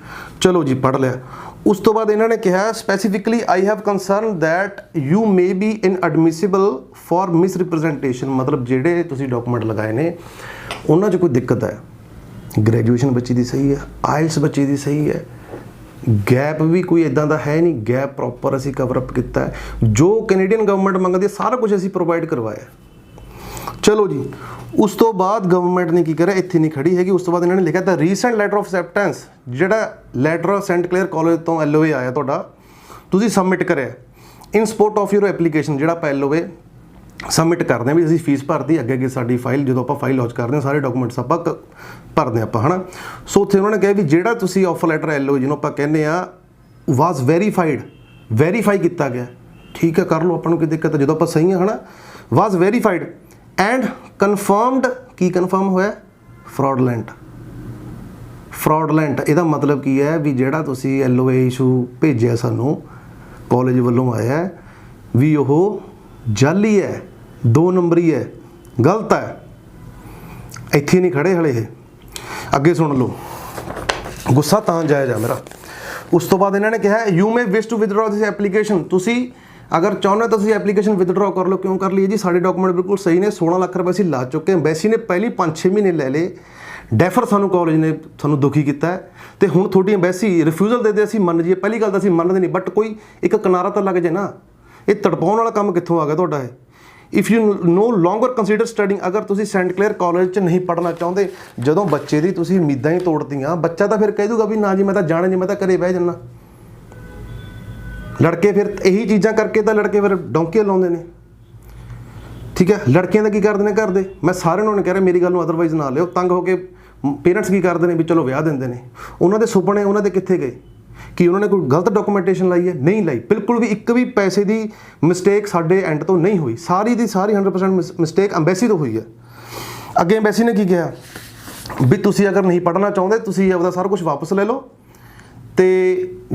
ਚਲੋ ਜੀ, ਪੜ੍ਹ ਲਿਆ। ਉਸ ਤੋਂ ਬਾਅਦ ਇਹਨਾਂ ਨੇ ਕਿਹਾ specifically I have concern that you may be inadmissible for misrepresentation. ਮਤਲਬ ਜਿਹੜੇ ਤੁਸੀਂ ਡਾਕੂਮੈਂਟ ਲਗਾਏ ਨੇ ਉਹਨਾਂ 'ਚ ਕੋਈ ਦਿੱਕਤ ਹੈ। ਗ੍ਰੈਜੂਏਸ਼ਨ ਬੱਚੇ ਦੀ ਸਹੀ ਹੈ, ਆਇਲਸ ਬੱਚੇ ਦੀ ਸਹੀ ਹੈ, ਗੈਪ ਵੀ ਕੋਈ ਇਦਾਂ ਦਾ ਹੈ ਨਹੀਂ, ਗੈਪ ਪ੍ਰੋਪਰ ਅਸੀਂ ਕਵਰ ਅਪ ਕੀਤਾ ਹੈ। ਜੋ ਕੈਨੇਡੀਅਨ ਗਵਰਨਮੈਂਟ ਮੰਗਦੀ ਹੈ ਸਾਰਾ ਕੁਝ ਅਸੀਂ ਪ੍ਰੋਵਾਈਡ ਕਰਵਾਇਆ। ਚਲੋ ਜੀ, ਉਸ ਤੋਂ ਬਾਅਦ ਗਵਰਨਮੈਂਟ ਨੇ ਕੀ ਕਰਿਆ, ਇੱਥੇ ਨਹੀਂ ਖੜੀ ਹੈਗੀ। ਉਸ ਤੋਂ ਬਾਅਦ ਇਹਨਾਂ ਨੇ ਲਿਖਿਆ ਤਾਂ ਰੀਸੈਂਟ ਲੈਟਰ ਆਫ ਐਕਸੈਪਟੈਂਸ, ਜਿਹੜਾ ਲੈਟਰ ਸੈਂਟ ਕਲੀਅਰ ਕਾਲਜ ਤੋਂ LOA ਆਇਆ ਤੁਹਾਡਾ, ਤੁਸੀਂ ਸਬਮਿਟ ਕਰਿਆ ਇਨ ਸਪੋਰਟ ਆਫ ਯੂਰ ਐਪਲੀਕੇਸ਼ਨ। ਜਿਹੜਾ ਆਪਾਂ LOA ਸਬਮਿਟ ਕਰਦੇ ਹਾਂ ਵੀ ਅਸੀਂ ਫੀਸ ਭਰਤੀ, ਅੱਗੇ ਸਾਡੀ ਫਾਈਲ, ਜਦੋਂ ਆਪਾਂ ਫਾਈਲ ਲੌਂਚ ਕਰਦੇ ਹਾਂ ਸਾਰੇ ਡਾਕੂਮੈਂਟਸ ਆਪਾਂ ਭਰਦੇ ਆਪਾਂ, ਹੈ ਨਾ। ਸੋ ਉੱਥੇ ਉਹਨਾਂ ਨੇ ਕਿਹਾ ਵੀ ਜਿਹੜਾ ਤੁਸੀਂ ਆਫਰ ਲੈਟਰ LOA ਜਿਹਨੂੰ ਆਪਾਂ ਕਹਿੰਦੇ ਆ ਵਾਜ਼ ਵੈਰੀਫਾਈਡ, ਵੈਰੀਫਾਈ ਕੀਤਾ ਗਿਆ, ਠੀਕ ਹੈ, ਕਰ ਲਓ, ਆਪਾਂ ਨੂੰ ਕੀ ਦਿੱਕਤ ਹੈ ਜਦੋਂ ਆਪਾਂ ਸਹੀ ਹਾਂ, ਹੈ ਨਾ। ਵਾਜ਼ ਵੈਰੀਫਾਈਡ ਐਂਡ ਕਨਫਰਮਡ, ਕੀ ਕਨਫਰਮ ਹੋਇਆ, ਫਰੋਡਲੈਂਟ। ਫਰੋਡਲੈਂਟ ਇਹਦਾ ਮਤਲਬ ਕੀ ਹੈ ਵੀ ਜਿਹੜਾ ਤੁਸੀਂ LOA ਇਸ਼ੂ ਭੇਜਿਆ ਸਾਨੂੰ ਕਾਲਜ ਵੱਲੋਂ ਆਇਆ ਵੀ ਉਹ ਜਾਲੀ ਹੈ, 2 ਨੰਬਰੀ ਹੈ, ਗਲਤ ਹੈ। ਇੱਥੇ ਨਹੀਂ ਖੜੇ ਹਲੇ, ਇਹ ਅੱਗੇ ਸੁਣ ਲਓ, ਗੁੱਸਾ ਤਾਂ ਜਾਇਜ਼ ਆ ਮੇਰਾ। ਉਸ ਤੋਂ ਬਾਅਦ ਇਹਨਾਂ ਨੇ ਕਿਹਾ you may wish to withdraw this application. ਤੁਸੀਂ ਅਗਰ ਚਾਹੁੰਦੇ ਤਾਂ ਤੁਸੀਂ ਐਪਲੀਕੇਸ਼ਨ ਵਿਦਡਰਾ ਕਰ ਲਓ। ਕਿਉਂ ਕਰ ਲਈਏ ਜੀ, ਸਾਡੇ ਡਾਕੂਮੈਂਟ ਬਿਲਕੁਲ ਸਹੀ ਨੇ, 16 ਲੱਖ ਰੁਪਏ ਅਸੀਂ ਲਾ ਚੁੱਕੇ। ਅੰਬੈਸੀ ਨੇ ਪਹਿਲੀ 5-6 ਮਹੀਨੇ ਲੈ ਲਏ, ਡੈਫਰ ਸਾਨੂੰ ਕਾਲਜ ਨੇ ਸਾਨੂੰ ਦੁਖੀ ਕੀਤਾ ਹੈ। ਤੇ ਹੁਣ ਤੁਹਾਡੀ ਅੰਬੈਸੀ ਰਿਫਿਊਜ਼ਲ ਦੇ ਅਸੀਂ ਮੰਨ ਜਾਈਏ, ਪਹਿਲੀ ਗੱਲ ਤਾਂ ਅਸੀਂ ਮੰਨਦੇ ਨਹੀਂ, ਬਟ ਕੋਈ ਇੱਕ ਕਿਨਾਰਾ ਤਾਂ ਲੱਗ ਜੇ ਨਾ। ਇਹ ਤੜਪਾਉਣ ਵਾਲਾ ਕੰਮ ਕਿੱਥੋਂ ਆ ਗਿਆ ਤੁਹਾਡਾ ਇਹ। If you no longer consider studying, ਅਗਰ ਤੁਸੀਂ ਸੈਂਟ ਕਲੀਅਰ ਕਾਲਜ 'ਚ ਨਹੀਂ ਪੜ੍ਹਨਾ ਚਾਹੁੰਦੇ, ਜਦੋਂ ਬੱਚੇ ਦੀ ਤੁਸੀਂ ਉਮੀਦਾਂ ਹੀ ਤੋੜਤੀਆਂ, ਬੱਚਾ ਤਾਂ ਫਿਰ ਕਹਿ ਦੂਗਾ ਵੀ ਨਾ ਜੀ ਮੈਂ ਤਾਂ ਜਾਣਾ ਨਹੀਂ, ਮੈਂ ਤਾਂ ਘਰੇ ਬਹਿ ਜਾਣਾ। ਲੜਕੇ ਫਿਰ ਇਹੀ ਚੀਜ਼ਾਂ ਕਰਕੇ ਤਾਂ ਲੜਕੇ ਫਿਰ ਡੌਂਕੀਆਂ ਲਾਉਂਦੇ ਨੇ, ਠੀਕ ਹੈ। ਲੜਕੀਆਂ ਦਾ ਕੀ ਕਰਦੇ ਨੇ ਘਰ ਦੇ, ਮੈਂ ਸਾਰਿਆਂ ਨੂੰ ਕਹਿ ਰਿਹਾ ਮੇਰੀ ਗੱਲ ਨੂੰ ਅਦਰਵਾਈਜ਼ ਨਾ ਲਿਓ। ਤੰਗ ਹੋ ਕੇ ਪੇਰੈਂਟਸ ਕੀ ਕਰਦੇ ਨੇ ਵੀ ਚਲੋ ਵਿਆਹ ਦਿੰਦੇ ਨੇ। ਉਹਨਾਂ ਦੇ ਸੁਪਨੇ ਉਹਨਾਂ ਦੇ ਕਿੱਥੇ ਗਏ। ਕਿ ਉਹਨਾਂ ਨੇ ਕੋਈ ਗਲਤ ਡਾਕੂਮੈਂਟੇਸ਼ਨ ਲਾਈ ਹੈ? ਨਹੀਂ ਲਾਈ, ਬਿਲਕੁਲ ਵੀ ਇੱਕ ਵੀ ਪੈਸੇ ਦੀ ਮਿਸਟੇਕ ਸਾਡੇ ਐਂਡ ਤੋਂ ਨਹੀਂ ਹੋਈ। ਸਾਰੀ ਦੀ ਸਾਰੀ 100% ਮਿਸਟੇਕ ਅੰਬੈਸੀ ਤੋਂ ਹੋਈ ਹੈ। ਅੱਗੇ ਅੰਬੈਸੀ ਨੇ ਕੀ ਕਿਹਾ ਵੀ ਤੁਸੀਂ ਅਗਰ ਨਹੀਂ ਪੜ੍ਹਨਾ ਚਾਹੁੰਦੇ ਤੁਸੀਂ ਆਪਦਾ ਸਾਰਾ ਕੁਝ ਵਾਪਸ ਲੈ ਲਓ ਤੇ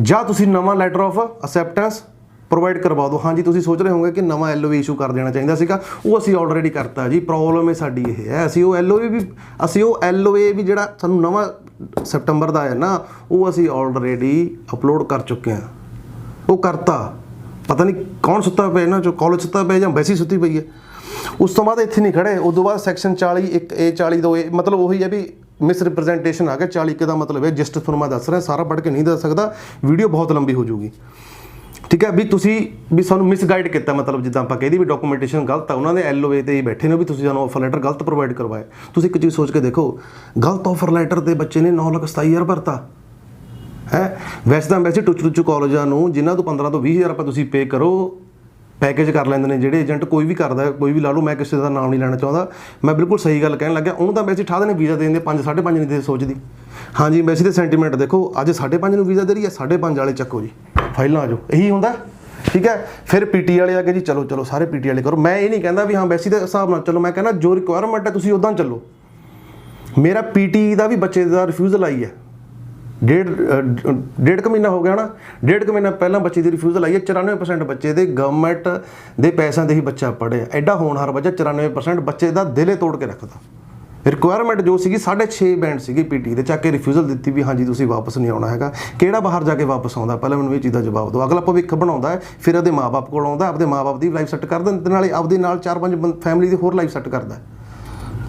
ਜਾਂ ਤੁਸੀਂ ਨਵਾਂ ਲੈਟਰ ਆਫ ਅਸੈਪਟੈਂਸ ਪ੍ਰੋਵਾਈਡ ਕਰਵਾ ਦਿਓ। ਹਾਂਜੀ, ਤੁਸੀਂ ਸੋਚ ਰਹੇ ਹੋਗੇ ਕਿ ਨਵਾਂ LOA ਇਸ਼ੂ ਕਰ ਦੇਣਾ ਚਾਹੀਦਾ ਸੀਗਾ, ਉਹ ਅਸੀਂ ਆਲਰੇਡੀ ਕਰਤਾ ਜੀ। ਪ੍ਰੋਬਲਮ ਹੈ ਸਾਡੀ ਇਹ ਹੈ, ਅਸੀਂ ਉਹ LOA ਵੀ ਜਿਹੜਾ ਸਾਨੂੰ ਨਵਾਂ ਸੈਪਟੰਬਰ ਦਾ ਹੈ ਨਾ, ਉਹ ਅਸੀਂ ਆਲਰੇਡੀ ਅਪਲੋਡ ਕਰ ਚੁੱਕੇ ਹਾਂ। ਉਹ ਕਰਤਾ, ਪਤਾ ਨਹੀਂ ਕੌਣ ਸੁੱਤਾ ਪਿਆ ਇਹਨਾਂ 'ਚੋਂ, ਕਾਲਜ ਸੁੱਤਾ ਪਿਆ ਜਾਂ ਵੈਸੀ ਸੁੱਤੀ ਪਈ ਹੈ। ਉਸ ਤੋਂ ਬਾਅਦ ਇੱਥੇ ਨਹੀਂ ਖੜੇ, ਉਸ ਤੋਂ ਬਾਅਦ ਸੈਕਸ਼ਨ 40(1)(a) 40(2)(a) ਮਤਲਬ ਉਹੀ ਹੈ ਵੀ ਮਿਸ ਰਿਪਰੈਜ਼ੈਂਟੇਸ਼ਨ ਆ ਗਿਆ। 40(1) ਦਾ ਮਤਲਬ ਹੈ ਜਸਟ ਤੁਹਾਨੂੰ ਮੈਂ ਦੱਸ ਰਿਹਾ, ਸਾਰਾ ਪੜ੍ਹ ਕੇ ਨਹੀਂ ਦੱਸ ਸਕਦਾ, ਵੀਡੀਓ ਬਹੁਤ ਲੰਬੀ ਹੋ ਜਾਊਗੀ। ਠੀਕ ਹੈ ਵੀ ਤੁਸੀਂ ਵੀ ਸਾਨੂੰ ਮਿਸਗਾਈਡ ਕੀਤਾ, ਮਤਲਬ ਜਿੱਦਾਂ ਆਪਾਂ ਕਹਿੰਦੇ ਵੀ ਡਾਕੂਮੈਂਟੇਸ਼ਨ ਗਲਤ ਆ, ਉਹਨਾਂ ਦੇ LOA ਤੇ ਬੈਠੇ ਨੇ ਵੀ ਤੁਸੀਂ ਸਾਨੂੰ ਆਫਰ ਲੈਟਰ ਗਲਤ ਪ੍ਰੋਵਾਈਡ ਕਰਵਾਇਆ। ਤੁਸੀਂ ਇੱਕ ਚੀਜ਼ ਸੋਚ ਕੇ ਦੇਖੋ, ਗਲਤ ਆਫਰ ਲੈਟਰ ਤੇ ਬੱਚੇ ਨੇ 9,27,000 ਭਰਤਾ ਹੈ। ਵੈਸੇ ਤਾਂ ਟੁੱਚੂ ਕਾਲਜਾਂ ਨੂੰ ਜਿਨ੍ਹਾਂ ਤੋਂ 15 ਤੋਂ 20,000 ਰੁਪਏ ਤੁਸੀਂ ਪੇ ਕਰੋ, ਪੈਕੇਜ ਕਰ ਲੈਂਦੇ ਨੇ ਜਿਹੜੇ ਏਜੰਟ, ਕੋਈ ਵੀ ਕਰਦਾ, ਕੋਈ ਵੀ ਲਾ ਲਓ, ਮੈਂ ਕਿਸੇ ਦਾ ਨਾਮ ਨਹੀਂ ਲੈਣਾ ਚਾਹੁੰਦਾ, ਮੈਂ ਬਿਲਕੁਲ ਸਹੀ ਗੱਲ ਕਹਿਣ ਲੱਗਿਆ। ਉਹਨੂੰ ਤਾਂ ਵੈਸੇ ਠਾ ਦੇਣੇ ਵੀਜ਼ਾ ਦੇ ਦਿੰਦੇ 5 5.5 ਨਹੀਂ ਦੇ ਸੋਚਦੀ। ਹਾਂਜੀ, ਵੈਸੇ ਤੇ ਸੈਂਟੀਮੈਂਟ ਦੇਖੋ, ਅੱਜ 5.5 ਨੂੰ ਵੀਜ਼ਾ ਦੇ ਰਹੀ ਹੈ, 5.5 ਵਾਲੇ ਚੱਕੋ ਜੀ ਫਾਈਲਾਂ ਆ ਜਾਓ, ਇਹੀ ਹੁੰਦਾ। ਠੀਕ ਹੈ, ਫਿਰ PT ਵਾਲੇ ਆ ਕੇ ਜੀ ਚਲੋ ਸਾਰੇ PT ਵਾਲੇ ਕਰੋ। ਮੈਂ ਇਹ ਨਹੀਂ ਕਹਿੰਦਾ ਵੀ ਹਾਂ ਵੈਸੇ ਦੇ ਹਿਸਾਬ ਨਾਲ ਚਲੋ, ਮੈਂ ਕਹਿੰਦਾ ਜੋ ਰਿਕੁਆਇਰਮੈਂਟ ਹੈ ਤੁਸੀਂ ਉੱਦਾਂ ਚੱਲੋ। ਮੇਰਾ PT ਦਾ ਵੀ ਬੱਚੇ ਦਾ ਰਿਫਿਊਜ਼ਲ ਆਈ ਹੈ, ਡੇਢ ਕੁ ਮਹੀਨਾ ਹੋ ਗਿਆ ਨਾ, ਡੇਢ ਕੁ ਮਹੀਨਾ ਪਹਿਲਾਂ ਬੱਚੇ ਦੀ ਰਿਫਿਊਜ਼ਲ ਆਈ ਹੈ। 94% ਬੱਚੇ ਦੇ ਗਵਰਨਮੈਂਟ ਦੇ ਪੈਸਿਆਂ ਦੇ ਹੀ ਬੱਚਾ ਪੜ੍ਹਿਆ। ਐਡਾ ਹੋਣਹਾਰ ਬੱਚਾ 94% ਬੱਚੇ ਦਾ ਦਿਲੇ ਤੋੜ ਕੇ ਰੱਖਦਾ। ਰਿਕੁਆਇਰਮੈਂਟ ਜੋ ਸੀਗੀ 6.5 ਬੈਂਡ ਸੀਗੀ PT ਦੇ, ਚੱਕ ਕੇ ਰਿਫਿਊਜ਼ਲ ਦਿੱਤੀ ਵੀ ਹਾਂਜੀ ਤੁਸੀਂ ਵਾਪਸ ਨਹੀਂ ਆਉਣਾ ਹੈਗਾ। ਕਿਹੜਾ ਬਾਹਰ ਜਾ ਕੇ ਵਾਪਸ ਆਉਂਦਾ? ਪਹਿਲਾਂ ਮੈਨੂੰ ਇਹ ਚੀਜ਼ ਦਾ ਜਵਾਬ ਦਿਓ। ਅਗਲਾ ਭਵਿੱਖ ਬਣਾਉਂਦਾ ਹੈ, ਫਿਰ ਉਹਦੇ ਮਾਪੇ ਕੋਲ ਆਉਂਦਾ, ਆਪਦੇ ਮਾਪੇ ਦੀ ਲਾਈਫ ਸੈੱਟ ਕਰਦਾ, ਤੇ ਨਾਲੇ ਆਪਦੇ ਨਾਲ 4-5 ਫੈਮਿਲੀ ਦੀ ਹੋਰ ਲਾਈਫ ਸੈੱਟ ਕਰਦਾ।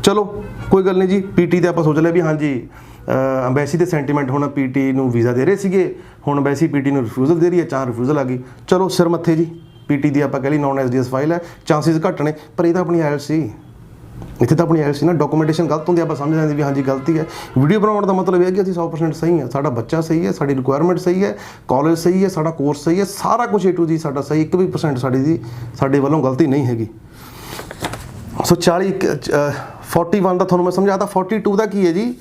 ਚਲੋ ਕੋਈ ਗੱਲ ਨਹੀਂ ਜੀ, PT ਤੇ ਆਪਾਂ ਸੋਚ ਲਿਆ ਵੀ ਹਾਂਜੀ ਅੰਬੈਸੀ ਦੇ ਸੈਂਟੀਮੈਂਟ ਹੁਣ PT ਨੂੰ ਵੀਜ਼ਾ ਦੇ ਰਹੇ ਸੀਗੇ, ਹੁਣ ਅੰਬੈਸੀ PT ਨੂੰ ਰਿਫਿਊਜ਼ਲ ਦੇ ਰਹੀ ਹੈ, 4 ਰਿਫਿਊਜ਼ਲ ਆ ਗਈ। ਚਲੋ ਸਿਰ ਮੱਥੇ ਜੀ, PT ਦੀ ਆਪਾਂ ਕਹਿ ਲਈ ਨੌਨ SDS ਫਾਈਲ ਹੈ, ਚਾਂਸਿਸ ਘੱਟ ਨੇ, ਪਰ ਇਹ ਤਾਂ ਆਪਣੀ IELTS ਸੀ। ਇੱਥੇ ਤਾਂ ਆਪਣੀ IELTS ਸੀ ਨਾ, ਡਾਕੂਮੈਂਟੇਸ਼ਨ ਗਲਤ ਹੁੰਦੀ, ਆਪਾਂ ਸਮਝ ਜਾਂਦੇ ਵੀ ਹਾਂਜੀ ਗਲਤੀ ਹੈ। ਵੀਡੀਓ ਬਣਾਉਣ ਦਾ ਮਤਲਬ ਇਹ ਹੈ ਕਿ ਅਸੀਂ 100% ਸਹੀ ਹਾਂ, ਸਾਡਾ ਬੱਚਾ ਸਹੀ ਹੈ, ਸਾਡੀ ਰਿਕੁਆਇਰਮੈਂਟ ਸਹੀ ਹੈ, ਕਾਲਜ ਸਹੀ ਹੈ, ਸਾਡਾ ਕੋਰਸ ਸਹੀ ਹੈ, ਸਾਰਾ ਕੁਝ A to Z ਸਾਡਾ ਸਹੀ, 1% ਸਾਡੇ ਵੱਲੋਂ ਗਲਤੀ ਨਹੀਂ ਹੈਗੀ। ਸੋ 41 ਦਾ ਤੁਹਾਨੂੰ ਮੈਂ ਸਮਝਾਤਾ। 42 ਦਾ ਕੀ ਹੈ ਜੀ,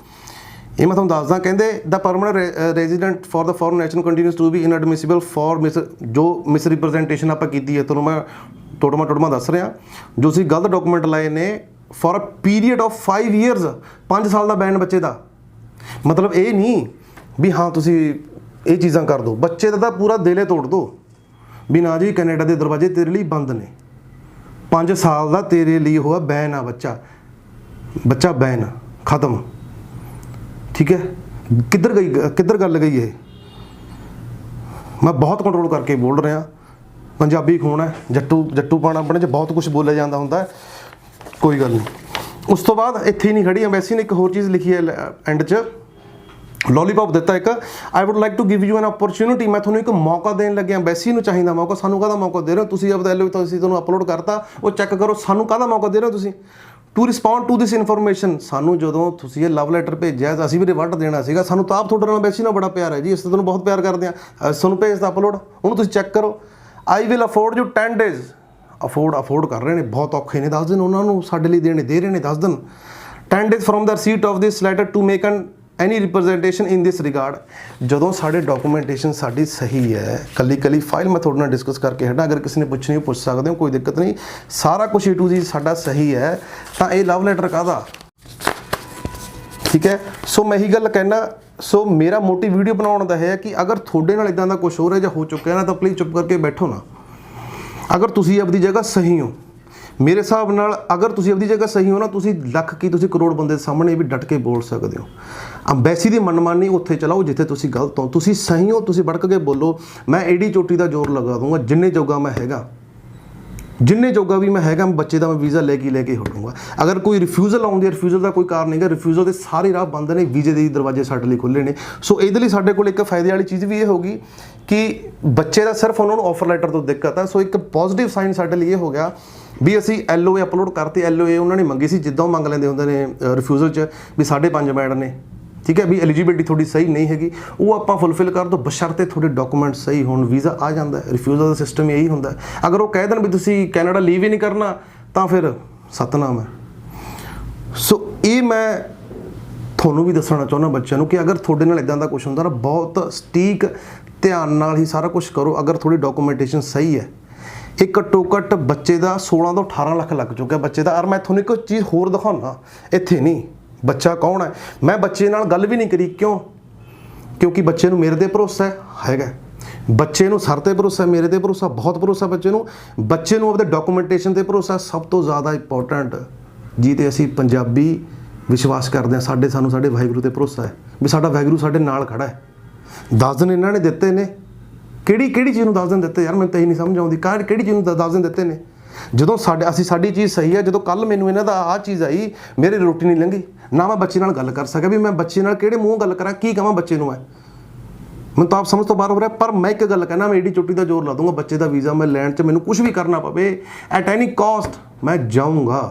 ਇਹ ਮੈਂ ਤੁਹਾਨੂੰ ਦੱਸਦਾ। ਕਹਿੰਦੇ ਦਾ permanent resident for the foreign national continues to be inadmissible for ਜੋ ਮਿਸ ਰਿਪਰੈਜ਼ੈਂਟੇਸ਼ਨ ਆਪਾਂ ਕੀਤੀ ਹੈ, ਤੁਹਾਨੂੰ ਮੈਂ ਟੋਟਮਾ ਦੱਸ ਰਿਹਾ। ਜੋ ਅਸੀਂ ਗਲਤ ਡਾਕੂਮੈਂਟ ਲਾਏ ਨੇ for a period of 5 years, 5 ਸਾਲ ਦਾ ਬੈਨ ਬੱਚੇ ਦਾ। ਮਤਲਬ ਇਹ ਨਹੀਂ ਵੀ ਹਾਂ ਤੁਸੀਂ ਇਹ ਚੀਜ਼ਾਂ ਕਰ ਦਿਓ, ਬੱਚੇ ਦਾ ਤਾਂ ਪੂਰਾ ਦਿਲੇ ਤੋੜ ਦਿਓ ਵੀ ਨਾ ਜੀ ਕੈਨੇਡਾ ਦੇ ਦਰਵਾਜ਼ੇ ਤੇਰੇ ਲਈ ਬੰਦ ਨੇ। 5 ਸਾਲ ਦਾ ਤੇਰੇ ਲਈ ਹੋਇਆ ਬੈਨ ਆ, ਬੱਚਾ ਬੈਨ ਖਤਮ। ਠੀਕ ਹੈ, ਕਿੱਧਰ ਗੱਲ ਗਈ ਇਹ? ਮੈਂ ਬਹੁਤ ਕੰਟਰੋਲ ਕਰਕੇ ਬੋਲ ਰਿਹਾ। ਪੰਜਾਬੀ ਖੂਨ ਹੈ, ਜੱਟੂਪਣ ਆਪਣੇ 'ਚ ਬਹੁਤ ਕੁਝ ਬੋਲਿਆ ਜਾਂਦਾ ਹੁੰਦਾ, ਕੋਈ ਗੱਲ ਨਹੀਂ। ਉਸ ਤੋਂ ਬਾਅਦ ਇੱਥੇ ਹੀ ਨਹੀਂ ਖੜੀ, ਅੰਬੈਸੀ ਨੇ ਇੱਕ ਹੋਰ ਚੀਜ਼ ਲਿਖੀ ਹੈ ਐਂਡ 'ਚ, ਲੋਲੀਪੌਪ ਦਿੱਤਾ ਇੱਕ, I would like to give you an opportunity. ਮੈਂ ਤੁਹਾਨੂੰ ਇੱਕ ਮੌਕਾ ਦੇਣ ਲੱਗਿਆ। ਅੰਬੈਸੀ ਨੂੰ ਚਾਹੀਦਾ ਮੌਕਾ, ਸਾਨੂੰ ਕਾਹਦਾ ਮੌਕਾ ਦੇ ਰਹੇ ਹੋ ਤੁਸੀਂ? ਆਪਦਾ LOA ਤੁਸੀਂ ਤੁਹਾਨੂੰ ਅਪਲੋਡ ਕਰਤਾ, ਉਹ ਚੈੱਕ ਕਰੋ, ਸਾਨੂੰ ਕਾਹਦਾ ਮੌਕਾ ਦੇ ਰਹੇ ਹੋ ਤੁਸੀਂ? To respond to this information. ਸਾਨੂੰ ਜਦੋਂ ਤੁਸੀਂ ਇਹ ਲਵ ਲੈਟਰ ਭੇਜਿਆ ਤਾਂ ਅਸੀਂ ਵੀ ਰਿਵਰਟ ਦੇਣਾ ਸੀਗਾ। ਸਾਨੂੰ ਤਾਂ ਆਪ ਤੁਹਾਡੇ ਨਾਲ ਅੰਬੈਸੀ ਨਾਲ ਬੜਾ ਪਿਆਰ ਹੈ ਜੀ, ਅਸੀਂ ਤੁਹਾਨੂੰ ਬਹੁਤ ਪਿਆਰ ਕਰਦੇ ਹਾਂ। ਤੁਹਾਨੂੰ ਭੇਜਦਾ ਅਪਲੋਡ, ਉਹਨੂੰ ਤੁਸੀਂ ਚੈੱਕ ਕਰੋ। I will afford you 10 days। Afford ਕਰ ਰਹੇ ਨੇ, ਬਹੁਤ ਔਖੇ ਨੇ, 10 ਦਿਨ ਉਹਨਾਂ ਨੂੰ ਸਾਡੇ ਲਈ ਦੇ ਰਹੇ ਨੇ, 10 ਦਿਨ। 10 days from the receipt of this letter to make any representation in this regard. ਜਦੋਂ ਸਾਡੇ ਡਾਕੂਮੈਂਟੇਸ਼ਨ ਸਾਡੀ ਸਹੀ ਹੈ, ਕੱਲੀ ਫਾਈਲ ਮੈਂ ਤੁਹਾਡੇ ਨਾਲ ਡਿਸਕਸ ਕਰਕੇ ਹਟਾਂ, ਅਗਰ ਕਿਸੇ ਨੇ ਪੁੱਛਣੀ ਪੁੱਛ ਸਕਦੇ ਹੋ, ਕੋਈ ਦਿੱਕਤ ਨਹੀਂ। ਸਾਰਾ ਕੁਝ A to Z ਸਾਡਾ ਸਹੀ ਹੈ, ਤਾਂ ਇਹ ਲਵ ਲੈਟਰ ਕਾਹਦਾ? ਠੀਕ ਹੈ, ਸੋ ਮੈਂ ਇਹੀ ਗੱਲ ਕਹਿਣਾ। ਸੋ ਮੇਰਾ ਮੋਟਿਵ ਵੀਡੀਓ ਬਣਾਉਣ ਦਾ ਹੈ ਕਿ ਅਗਰ ਤੁਹਾਡੇ ਨਾਲ ਇਦਾਂ ਦਾ ਕੁਝ ਹੋ ਰਿਹਾ ਜਾਂ ਹੋ ਚੁੱਕਿਆ ਨਾ, ਤਾਂ ਪਲੀਜ਼ ਚੁੱਪ ਕਰਕੇ ਬੈਠੋ ਨਾ। ਅਗਰ ਤੁਸੀਂ ਆਪਦੀ ਜਗ੍ਹਾ ਸਹੀ ਹੋ, ਮੇਰੇ ਹਿਸਾਬ ਨਾਲ ਅਗਰ ਤੁਸੀਂ ਆਪਦੀ ਜਗ੍ਹਾ ਸਹੀ ਹੋ ਨਾ, ਤੁਸੀਂ ਲੱਖ ਕੀ ਤੁਸੀਂ ਕਰੋੜ ਬੰਦੇ ਦੇ ਸਾਹਮਣੇ ਵੀ ਡਟ ਕੇ ਬੋਲ ਸਕਦੇ ਹੋ। ਅੰਬੈਸੀ ਦੀ ਮਨਮਾਨੀ ਉੱਥੇ ਚਲਾਓ ਜਿੱਥੇ ਤੁਸੀਂ ਗਲਤ ਹੋ। ਤੁਸੀਂ ਸਹੀ ਹੋ, ਤੁਸੀਂ ਵੜਕ ਕੇ ਬੋਲੋ। ਮੈਂ ਏਡੀ ਚੋਟੀ ਦਾ ਜ਼ੋਰ ਲਗਾ ਦੂੰਗਾ, ਜਿੰਨੇ ਜੋਗਾ ਮੈਂ ਹੈਗਾ, ਜਿੰਨੇ ਜੋਗਾ ਵੀ ਮੈਂ ਹੈਗਾ, ਬੱਚੇ ਦਾ ਮੈਂ ਵੀਜ਼ਾ ਲੈ ਕੇ ਹਟੂੰਗਾ। ਅਗਰ ਕੋਈ ਰਿਫਿਊਜ਼ਲ ਆਉਂਦੀ ਹੈ, ਰਿਫਿਊਜ਼ਲ ਦਾ ਕੋਈ ਕਾਰਨ ਨਹੀਂਗਾ, ਰਿਫਿਊਜ਼ਲ ਦੇ ਸਾਰੇ ਰਾਹ ਬੰਦ ਨੇ, ਵੀਜ਼ੇ ਦੇ ਦਰਵਾਜ਼ੇ ਸਾਡੇ ਲਈ ਖੁੱਲ੍ਹੇ ਨੇ। ਸੋ ਇਹਦੇ ਲਈ ਸਾਡੇ ਕੋਲ ਇੱਕ ਫਾਇਦੇ ਵਾਲੀ ਚੀਜ਼ ਵੀ ਇਹ ਹੋਗੀ ਕਿ ਬੱਚੇ ਦਾ ਸਿਰਫ ਉਹਨਾਂ ਨੂੰ ਆਫਰ ਲੈਟਰ ਤੋਂ ਦਿੱਕਤ ਹੈ। ਸੋ ਇੱਕ ਪੋਜ਼ਿਟਿਵ ਸਾਈਨ ਸਾਡੇ ਲਈ ਇਹ ਹੋ ਗਿਆ ਵੀ ਅਸੀਂ LOA ਅਪਲੋਡ ਕਰਤੀ। LOA ਉਹਨਾਂ ਨੇ ਮੰਗੀ ਸੀ, ਜਿੱਦਾਂ ਉਹ ਮੰਗ ਲੈਂਦੇ ਹੁੰਦੇ ਨੇ ਰਿਫਿਊਜ਼ਲ 'ਚ ਵੀ 5.5 ਬੈਂਡ ਨੇ। ਠੀਕ ਹੈ, ਵੀ ਐਲੀਜੀਬਿਲਿਟੀ ਤੁਹਾਡੀ ਸਹੀ ਨਹੀਂ ਹੈਗੀ, ਉਹ ਆਪਾਂ ਫੁੱਲਫਿਲ ਕਰ ਦਿਓ, ਬਸ਼ਰਤੇ ਤੁਹਾਡੇ ਡਾਕੂਮੈਂਟ ਸਹੀ ਹੋਣ, ਵੀਜ਼ਾ ਆ ਜਾਂਦਾ। ਰਿਫਿਊਜ਼ਲ ਦਾ ਸਿਸਟਮ ਇਹੀ ਹੁੰਦਾ। ਅਗਰ ਉਹ ਕਹਿ ਦੇਣ ਵੀ ਤੁਸੀਂ ਕੈਨੇਡਾ ਲੀਵ ਹੀ ਨਹੀਂ ਕਰਨਾ, ਤਾਂ ਫਿਰ ਸਤਨਾਮ ਹੈ। ਸੋ ਇਹ ਮੈਂ ਤੁਹਾਨੂੰ ਵੀ ਦੱਸਣਾ ਚਾਹੁੰਦਾ ਬੱਚਿਆਂ ਨੂੰ ਕਿ ਅਗਰ ਤੁਹਾਡੇ ਨਾਲ ਇਦਾਂ ਦਾ ਕੁਝ ਹੁੰਦਾ ਨਾ, ਬਹੁਤ ਸਟੀਕ ਧਿਆਨ ਨਾਲ ਹੀ ਸਾਰਾ ਕੁਝ ਕਰੋ। ਅਗਰ ਥੋੜੀ ਡਾਕੂਮੈਂਟੇਸ਼ਨ ਸਹੀ ਹੈ, ਇਹ ਘੱਟੋ ਘੱਟ ਬੱਚੇ ਦਾ 16 ਤੋਂ 18 ਲੱਖ ਲੱਗ ਚੁੱਕਿਆ ਬੱਚੇ ਦਾ। ਔਰ ਮੈਂ ਤੁਹਾਨੂੰ ਇੱਕ ਚੀਜ਼ ਹੋਰ ਦਿਖਾਉਣਾ, ਇੱਥੇ ਨਹੀਂ ਬੱਚਾ ਕੌਣ ਹੈ, ਮੈਂ ਬੱਚੇ ਨਾਲ ਗੱਲ ਵੀ ਨਹੀਂ ਕਰੀ। ਕਿਉਂ? ਕਿਉਂਕਿ ਬੱਚੇ ਨੂੰ ਮੇਰੇ ਤੇ ਭਰੋਸਾ ਹੈਗਾ, ਬੱਚੇ ਨੂੰ ਸਰ ਤੇ ਭਰੋਸਾ, ਮੇਰੇ ਤੇ ਭਰੋਸਾ, ਬਹੁਤ ਭਰੋਸਾ ਬੱਚੇ ਨੂੰ ਆਪਦੇ ਡਾਕੂਮੈਂਟੇਸ਼ਨ ਤੇ ਭਰੋਸਾ। ਸਭ ਤੋਂ ਜ਼ਿਆਦਾ ਇੰਪੋਰਟੈਂਟ ਜੀ ਤੇ ਅਸੀਂ ਪੰਜਾਬੀ ਵਿਸ਼ਵਾਸ ਕਰਦੇ ਹਾਂ, ਸਾਡੇ ਵਾਹਿਗੁਰੂ ਤੇ ਭਰੋਸਾ ਹੈ ਵੀ ਸਾਡਾ ਵਾਹਿਗੁਰੂ ਸਾਡੇ ਨਾਲ ਖੜਾ ਹੈ। 10 ਦਿਨ ਇਹਨਾਂ ਨੇ ਦਿੱਤੇ ਨੇ, ਕਿਹੜੀ ਚੀਜ਼ ਨੂੰ 10 ਦਿਨ ਦਿੱਤੇ ਯਾਰ, ਮੈਨੂੰ ਤਾਂ ਇਹ ਨਹੀਂ ਸਮਝ ਆਉਂਦੀ। ਕਿਹੜੀ ਚੀਜ਼ ਨੂੰ 10 ਦਿਨ ਦਿੱਤੇ ਨੇ? ਜਦੋਂ ਸਾਡੀ ਚੀਜ਼ ਸਹੀ ਹੈ। ਜਦੋਂ ਕੱਲ ਮੈਨੂੰ ਇਹਨਾਂ ਦਾ ਆਹ ਚੀਜ਼ ਆਈ, ਮੇਰੀ ਰੋਟੀ ਨਹੀਂ ਲੰਘੀ, ਨਾ ਮੈਂ ਬੱਚੇ ਨਾਲ ਗੱਲ ਕਰ ਸਕਿਆ ਵੀ ਮੈਂ ਬੱਚੇ ਨਾਲ ਕਿਹੜੇ ਮੂੰਹ ਗੱਲ ਕਰਾਂ, ਕੀ ਕਹਾਂ ਬੱਚੇ ਨੂੰ। ਮੈਨੂੰ ਤਾਂ ਆਪ ਸਮਝ ਤੋਂ ਬਾਹਰ ਹੋ ਰਿਹਾ। ਪਰ ਮੈਂ ਇੱਕ ਗੱਲ ਕਹਿਣਾ, ਮੈਂ ਏਡੀ ਚੋਟੀ ਦਾ ਜ਼ੋਰ ਲਾ ਦੂੰਗਾ ਬੱਚੇ ਦਾ ਵੀਜ਼ਾ ਮੈਂ ਲੈਣ 'ਚ, ਮੈਨੂੰ ਕੁਝ ਵੀ ਕਰਨਾ ਪਵੇ ਐਟ ਐਨੀ ਕਾਸਟ ਮੈਂ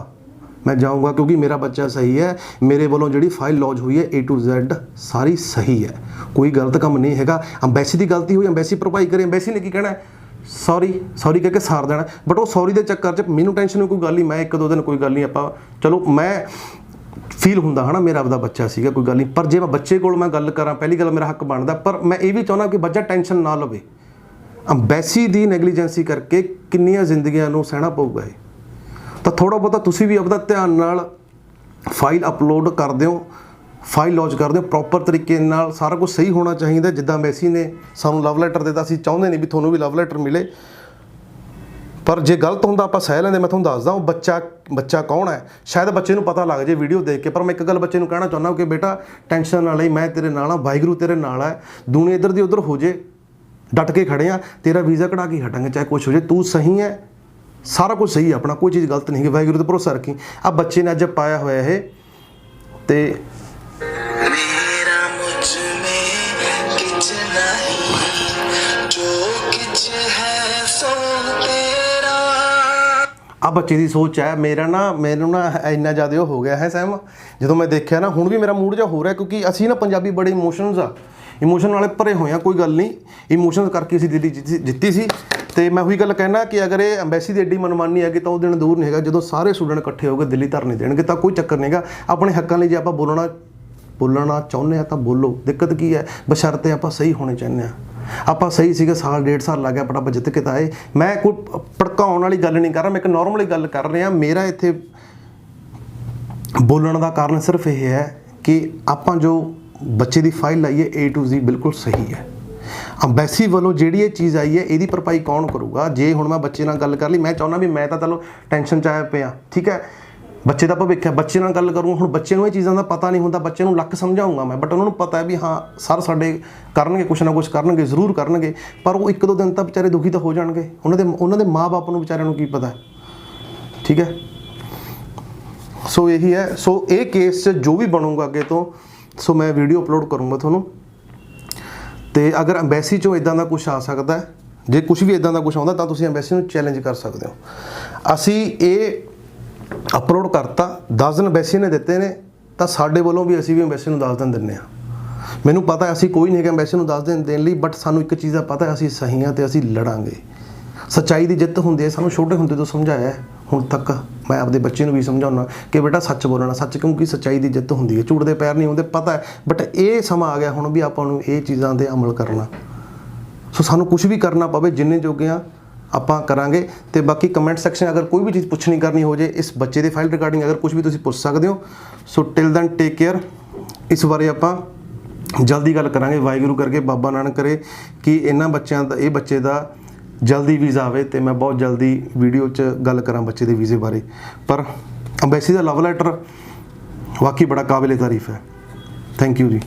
ਜਾਊਂਗਾ ਕਿਉਂਕਿ ਮੇਰਾ ਬੱਚਾ ਸਹੀ ਹੈ। ਮੇਰੇ ਵੱਲੋਂ ਜਿਹੜੀ ਫਾਈਲ ਲੌਜ ਹੋਈ ਹੈ A to Z ਸਾਰੀ ਸਹੀ ਹੈ, ਕੋਈ ਗਲਤ ਕੰਮ ਨਹੀਂ ਹੈਗਾ। ਅੰਬੈਸੀ ਦੀ ਗਲਤੀ ਹੋਈ, ਅੰਬੈਸੀ ਭਰਪਾਈ ਕਰੇ, ਅੰਬੈਸੀ ਨੇ ਕੀ ਕਹਿਣਾ, ਸੌਰੀ ਕਹਿ ਕੇ ਸਾਰ ਦੇਣਾ। ਬਟ ਉਹ ਸੌਰੀ ਦੇ ਚੱਕਰ 'ਚ ਮੈਨੂੰ ਟੈਨਸ਼ਨ ਨਹੀਂ, ਕੋਈ ਗੱਲ ਨਹੀਂ, ਮੈਂ 1-2 ਦਿਨ ਕੋਈ ਗੱਲ ਨਹੀਂ, ਆਪਾਂ ਚਲੋ ਮੈਂ ਫੀਲ ਹੁੰਦਾ ਹੈ ਨਾ, ਮੇਰਾ ਆਪਦਾ ਬੱਚਾ ਸੀਗਾ, ਕੋਈ ਗੱਲ ਨਹੀਂ। ਪਰ ਜੇ ਮੈਂ ਬੱਚੇ ਕੋਲ ਮੈਂ ਗੱਲ ਕਰਾਂ, ਪਹਿਲੀ ਗੱਲ ਮੇਰਾ ਹੱਕ ਬਣਦਾ, ਪਰ ਮੈਂ ਇਹ ਵੀ ਚਾਹੁੰਦਾ ਕਿ ਬੱਚਾ ਟੈਨਸ਼ਨ ਨਾ ਲਵੇ। ਅੰਬੈਸੀ ਦੀ ਨੈਗਲੀਜੈਂਸੀ ਕਰਕੇ ਕਿੰਨੀਆਂ ਜ਼ਿੰਦਗੀਆਂ ਨੂੰ ਸਹਿਣਾ ਪਊਗਾ ਇਹ। ਤਾਂ ਥੋੜ੍ਹਾ ਬਹੁਤਾ ਤੁਸੀਂ ਵੀ ਆਪਦਾ ਧਿਆਨ ਨਾਲ ਫਾਈਲ ਅਪਲੋਡ ਕਰ ਦਿਓ, ਫਾਈਲ ਲੌਂਚ ਕਰ ਦਿਓ ਪ੍ਰੋਪਰ ਤਰੀਕੇ ਨਾਲ। ਸਾਰਾ ਕੁਝ ਸਹੀ ਹੋਣਾ ਚਾਹੀਦਾ। ਜਿੱਦਾਂ ਅੰਬੈਸੀ ਨੇ ਸਾਨੂੰ ਲਵ ਲੈਟਰ ਦਿੱਤਾ, ਅਸੀਂ ਚਾਹੁੰਦੇ ਨਹੀਂ ਵੀ ਤੁਹਾਨੂੰ ਵੀ ਲਵ ਲੈਟਰ ਮਿਲੇ, ਪਰ ਜੇ ਗਲਤ ਹੁੰਦਾ ਆਪਾਂ ਸਹਿ ਲੈਂਦੇ। ਮੈਂ ਤੁਹਾਨੂੰ ਦੱਸਦਾ ਉਹ ਬੱਚਾ ਕੌਣ ਹੈ, ਸ਼ਾਇਦ ਬੱਚੇ ਨੂੰ ਪਤਾ ਲੱਗ ਜੇ ਵੀਡੀਓ ਦੇਖ ਕੇ। ਪਰ ਮੈਂ ਇੱਕ ਗੱਲ ਬੱਚੇ ਨੂੰ ਕਹਿਣਾ ਚਾਹੁੰਦਾ ਕਿ ਬੇਟਾ ਟੈਨਸ਼ਨ ਨਾ ਲਈ, ਮੈਂ ਤੇਰੇ ਨਾਲ ਹਾਂ, ਵਾਹਿਗੁਰੂ ਤੇਰੇ ਨਾਲ ਹੈ। ਦੁਨੀਆ ਇੱਧਰ ਦੀ ਉੱਧਰ ਹੋ ਜੇ, ਡਟ ਕੇ ਖੜੇ ਆ, ਤੇਰਾ ਵੀਜ਼ਾ ਕਢਾ ਕੇ ਹਟਾਂਗੇ ਚਾਹੇ ਕੁਛ ਹੋ ਜੇ। ਤੂੰ ਸਹੀ ਹੈ, ਸਾਰਾ ਕੁਝ ਸਹੀ ਹੈ ਆਪਣਾ, ਕੋਈ ਚੀਜ਼ ਗਲਤ ਨਹੀਂ ਹੈ। ਵਾਹਿਗੁਰੂ ਤੇ ਭਰੋਸਾ ਰੱਖੀ। ਆ ਬੱਚੇ ਨੇ ਅੱਜ ਪਾਇਆ ਹੋਇਆ ਇਹ, ਤੇ ਆ ਬੱਚੇ ਦੀ ਸੋਚ ਹੈ। ਮੈਨੂੰ ਨਾ ਇੰਨਾ ਜ਼ਿਆਦਾ ਉਹ ਹੋ ਗਿਆ ਹੈ ਸਹਿਮ, ਜਦੋਂ ਮੈਂ ਦੇਖਿਆ ਨਾ, ਹੁਣ ਵੀ ਮੇਰਾ ਮੂਡ ਜਿਹਾ ਹੋ ਰਿਹਾ, ਕਿਉਂਕਿ ਅਸੀਂ ਨਾ ਪੰਜਾਬੀ ਬੜੇ ਇਮੋਸ਼ਨ ਵਾਲੇ ਭਰੇ ਹੋਏ ਆ। ਕੋਈ ਗੱਲ ਨਹੀਂ, ਇਮੋਸ਼ਨਸ ਕਰਕੇ ਅਸੀਂ ਦਿੱਲੀ ਜਿੱਤੀ ਸੀ। ਤੇ ਮੈਂ ਉਹੀ ਗੱਲ ਕਹਿਣਾ ਕਿ ਅਗਰ ਇਹ ਅੰਬੈਸੀ ਦੀ ਐਡੀ ਮਨਮਾਨੀ ਹੈਗੀ ਤਾਂ ਉਹ ਦਿਨ ਦੂਰ ਨਹੀਂ ਹੈਗਾ ਜਦੋਂ ਸਾਰੇ ਸਟੂਡੈਂਟ ਇਕੱਠੇ ਹੋ ਕੇ ਦਿੱਲੀ ਧਰਨੇ ਦੇਣਗੇ। ਤਾਂ ਕੋਈ ਚੱਕਰ ਨਹੀਂ ਹੈਗਾ, ਆਪਣੇ ਹੱਕਾਂ ਲਈ ਜੇ ਆਪਾਂ ਬੋਲਣਾ ਚਾਹੁੰਦੇ ਆ ਤਾਂ ਬੋਲੋ। ਦਿੱਕਤ ਕੀ ਹੈ, ਬਸ਼ਰਤੇ ਆਪਾਂ ਸਹੀ ਹੋਣੇ ਚਾਹੁੰਦੇ ਹਾਂ। ਆਪਾਂ ਸਹੀ ਸੀਗੇ, 1.5 ਸਾਲ ਲੱਗ ਗਿਆ, ਆਪਾਂ ਜਿੱਤ ਕੇ ਤਾਂ ਆਏ। ਮੈਂ ਕੋਈ ਭੜਕਾਉਣ ਵਾਲੀ ਗੱਲ ਨਹੀਂ ਕਰ ਰਿਹਾ, ਮੈਂ ਇੱਕ ਨੋਰਮਲੀ ਗੱਲ ਕਰ ਰਿਹਾ। ਮੇਰਾ ਇੱਥੇ ਬੋਲਣ ਦਾ ਕਾਰਨ ਸਿਰਫ ਇਹ ਹੈ ਕਿ ਆਪਾਂ ਜੋ ਬੱਚੇ ਦੀ ਫਾਈਲ ਲਾਈ ਹੈ A to Z ਬਿਲਕੁਲ ਸਹੀ ਹੈ। ਅੰਬੈਸੀ ਵੱਲੋਂ ਜਿਹੜੀ ਇਹ ਚੀਜ਼ ਆਈ ਹੈ ਇਹਦੀ ਭਰਪਾਈ ਕੌਣ ਕਰੂਗਾ? ਜੇ ਹੁਣ ਮੈਂ ਬੱਚੇ ਨਾਲ ਗੱਲ ਕਰ ਲਈ, ਮੈਂ ਚਾਹੁੰਦਾ ਵੀ ਮੈਂ ਤਾਂ ਚਲੋ ਟੈਨਸ਼ਨ 'ਚ ਆਇਆ ਪਿਆ, ਠੀਕ ਹੈ, ਬੱਚੇ ਦਾ ਭਵਿੱਖ ਹੈ, ਬੱਚੇ ਨਾਲ ਗੱਲ ਕਰੂੰ। ਹੁਣ ਬੱਚੇ ਨੂੰ ਇਹ ਚੀਜ਼ਾਂ ਦਾ ਪਤਾ ਨਹੀਂ ਹੁੰਦਾ, ਬੱਚੇ ਨੂੰ ਲੱਖ ਸਮਝਾਊਂਗਾ ਮੈਂ, ਬਟ ਉਹਨਾਂ ਨੂੰ ਪਤਾ ਹੈ ਵੀ ਹਾਂ ਸਰ ਸਾਡੇ ਕਰਨਗੇ, ਕੁਛ ਨਾ ਕੁਛ ਕਰਨਗੇ, ਜ਼ਰੂਰ ਕਰਨਗੇ। ਪਰ ਉਹ 1-2 ਦਿਨ ਤਾਂ ਵਿਚਾਰੇ ਦੁਖੀ ਤਾਂ ਹੋ ਜਾਣਗੇ, ਉਹਨਾਂ ਦੇ ਮਾਂ-ਬਾਪ ਨੂੰ ਵਿਚਾਰਿਆਂ ਨੂੰ ਕੀ ਪਤਾ, ਠੀਕ ਹੈ। ਸੋ ਇਹੀ ਹੈ। ਸੋ ਇਹ ਕੇਸ 'ਚ ਜੋ ਵੀ ਬਣੂਗਾ ਅੱਗੇ ਤੋਂ, ਸੋ ਮੈਂ ਵੀਡੀਓ ਅਪਲੋਡ ਕਰੂੰਗਾ ਤੁਹਾਨੂੰ। ਤੇ ਅਗਰ ਅੰਬੈਸੀ 'ਚੋਂ ਇੱਦਾਂ ਦਾ ਕੁਛ ਆ ਸਕਦਾ, ਜੇ ਕੁਛ ਵੀ ਇੱਦਾਂ ਦਾ ਕੁਛ ਆਉਂਦਾ ਤਾਂ ਤੁਸੀਂ ਅੰਬੈਸੀ ਨੂੰ ਚੈਲੰਜ ਕਰ ਸਕਦੇ ਹੋ। ਅਸੀਂ ਇਹ ਅਪਲੋਡ ਕਰਤਾ, 10 ਦਿਨ ਅੰਬੈਸੀ ਨੇ ਦਿੱਤੇ ਨੇ, ਤਾਂ ਸਾਡੇ ਵੱਲੋਂ ਵੀ ਅਸੀਂ ਵੀ ਅੰਬੈਸੀ ਨੂੰ 10 ਦਿਨ ਦਿੰਦੇ ਹਾਂ। ਮੈਨੂੰ ਪਤਾ ਅਸੀਂ ਕੋਈ ਨਹੀਂ ਹੈਗਾ ਅੰਬੈਸੀ ਨੂੰ 10 ਦਿਨ ਦੇਣ ਲਈ, ਬਟ ਸਾਨੂੰ ਇੱਕ ਚੀਜ਼ ਦਾ ਪਤਾ, ਅਸੀਂ ਸਹੀ ਹਾਂ ਤੇ ਅਸੀਂ ਲੜਾਂਗੇ। ਸੱਚਾਈ ਦੀ ਜਿੱਤ ਹੁੰਦੀ ਹੈ, ਸਾਨੂੰ ਛੋਟੇ ਹੁੰਦੇ ਤੋਂ ਸਮਝਾਇਆ ਹੈ। ਹੁਣ ਤੱਕ ਮੈਂ ਆਪਦੇ ਬੱਚੇ ਨੂੰ ਵੀ ਸਮਝਾਉਣਾ ਕਿ ਬੇਟਾ ਸੱਚ ਬੋਲਣਾ, ਸੱਚ, ਕਿਉਂਕਿ ਸੱਚਾਈ ਦੀ ਜਿੱਤ ਹੁੰਦੀ ਹੈ, ਝੂਠ ਦੇ ਪੈਰ ਨਹੀਂ ਹੁੰਦੇ, ਪਤਾ ਹੈ। ਬਟ ਇਹ ਸਮਾਂ ਆ ਗਿਆ ਹੁਣ ਵੀ ਆਪਾਂ ਨੂੰ ਇਹ ਚੀਜ਼ਾਂ 'ਤੇ ਅਮਲ ਕਰਨਾ। ਸੋ ਸਾਨੂੰ ਕੁਛ ਵੀ ਕਰਨਾ ਪਵੇ, ਜਿੰਨੇ ਜੋਗੇ ਹਾਂ ਆਪਾਂ ਕਰਾਂਗੇ। ਤੇ ਬਾਕੀ ਕਮੈਂਟ ਸੈਕਸ਼ਨ ਅਗਰ ਕੋਈ ਵੀ ਚੀਜ਼ ਪੁੱਛਣੀ ਕਰਨੀ ਹੋ ਜੇ ਇਸ ਬੱਚੇ ਦੇ ਫਾਈਲ ਰਿਗਾਰਡਿੰਗ, ਅਗਰ ਕੁਝ ਵੀ ਤੁਸੀਂ ਪੁੱਛ ਸਕਦੇ ਹੋ। ਸੋ ਟਿਲ ਦੈਨ ਟੇਕ ਕੇਅਰ। ਇਸ ਬਾਰੇ ਆਪਾਂ ਜਲਦੀ ਗੱਲ ਕਰਾਂਗੇ, ਵਾਹਿਗੁਰੂ ਕਰਕੇ, ਬਾਬਾ ਨਾਨਕ ਕਰੇ ਕਿ ਇਹਨਾਂ ਬੱਚਿਆਂ ਦਾ, ਇਹ ਬੱਚੇ ਦਾ ਜਲਦੀ ਵੀਜ਼ਾ ਆਵੇ ਤੇ ਮੈਂ ਬਹੁਤ ਜਲਦੀ ਵੀਡੀਓ 'ਚ ਗੱਲ ਕਰਾਂ ਬੱਚੇ ਦੇ ਵੀਜ਼ੇ ਬਾਰੇ। ਪਰ ਅੰਬੈਸੀ ਦਾ ਲਵ ਲੈਟਰ ਵਾਕਈ ਬੜਾ ਕਾਬਿਲੇ ਤਾਰੀਫ ਹੈ। ਥੈਂਕ ਯੂ ਜੀ।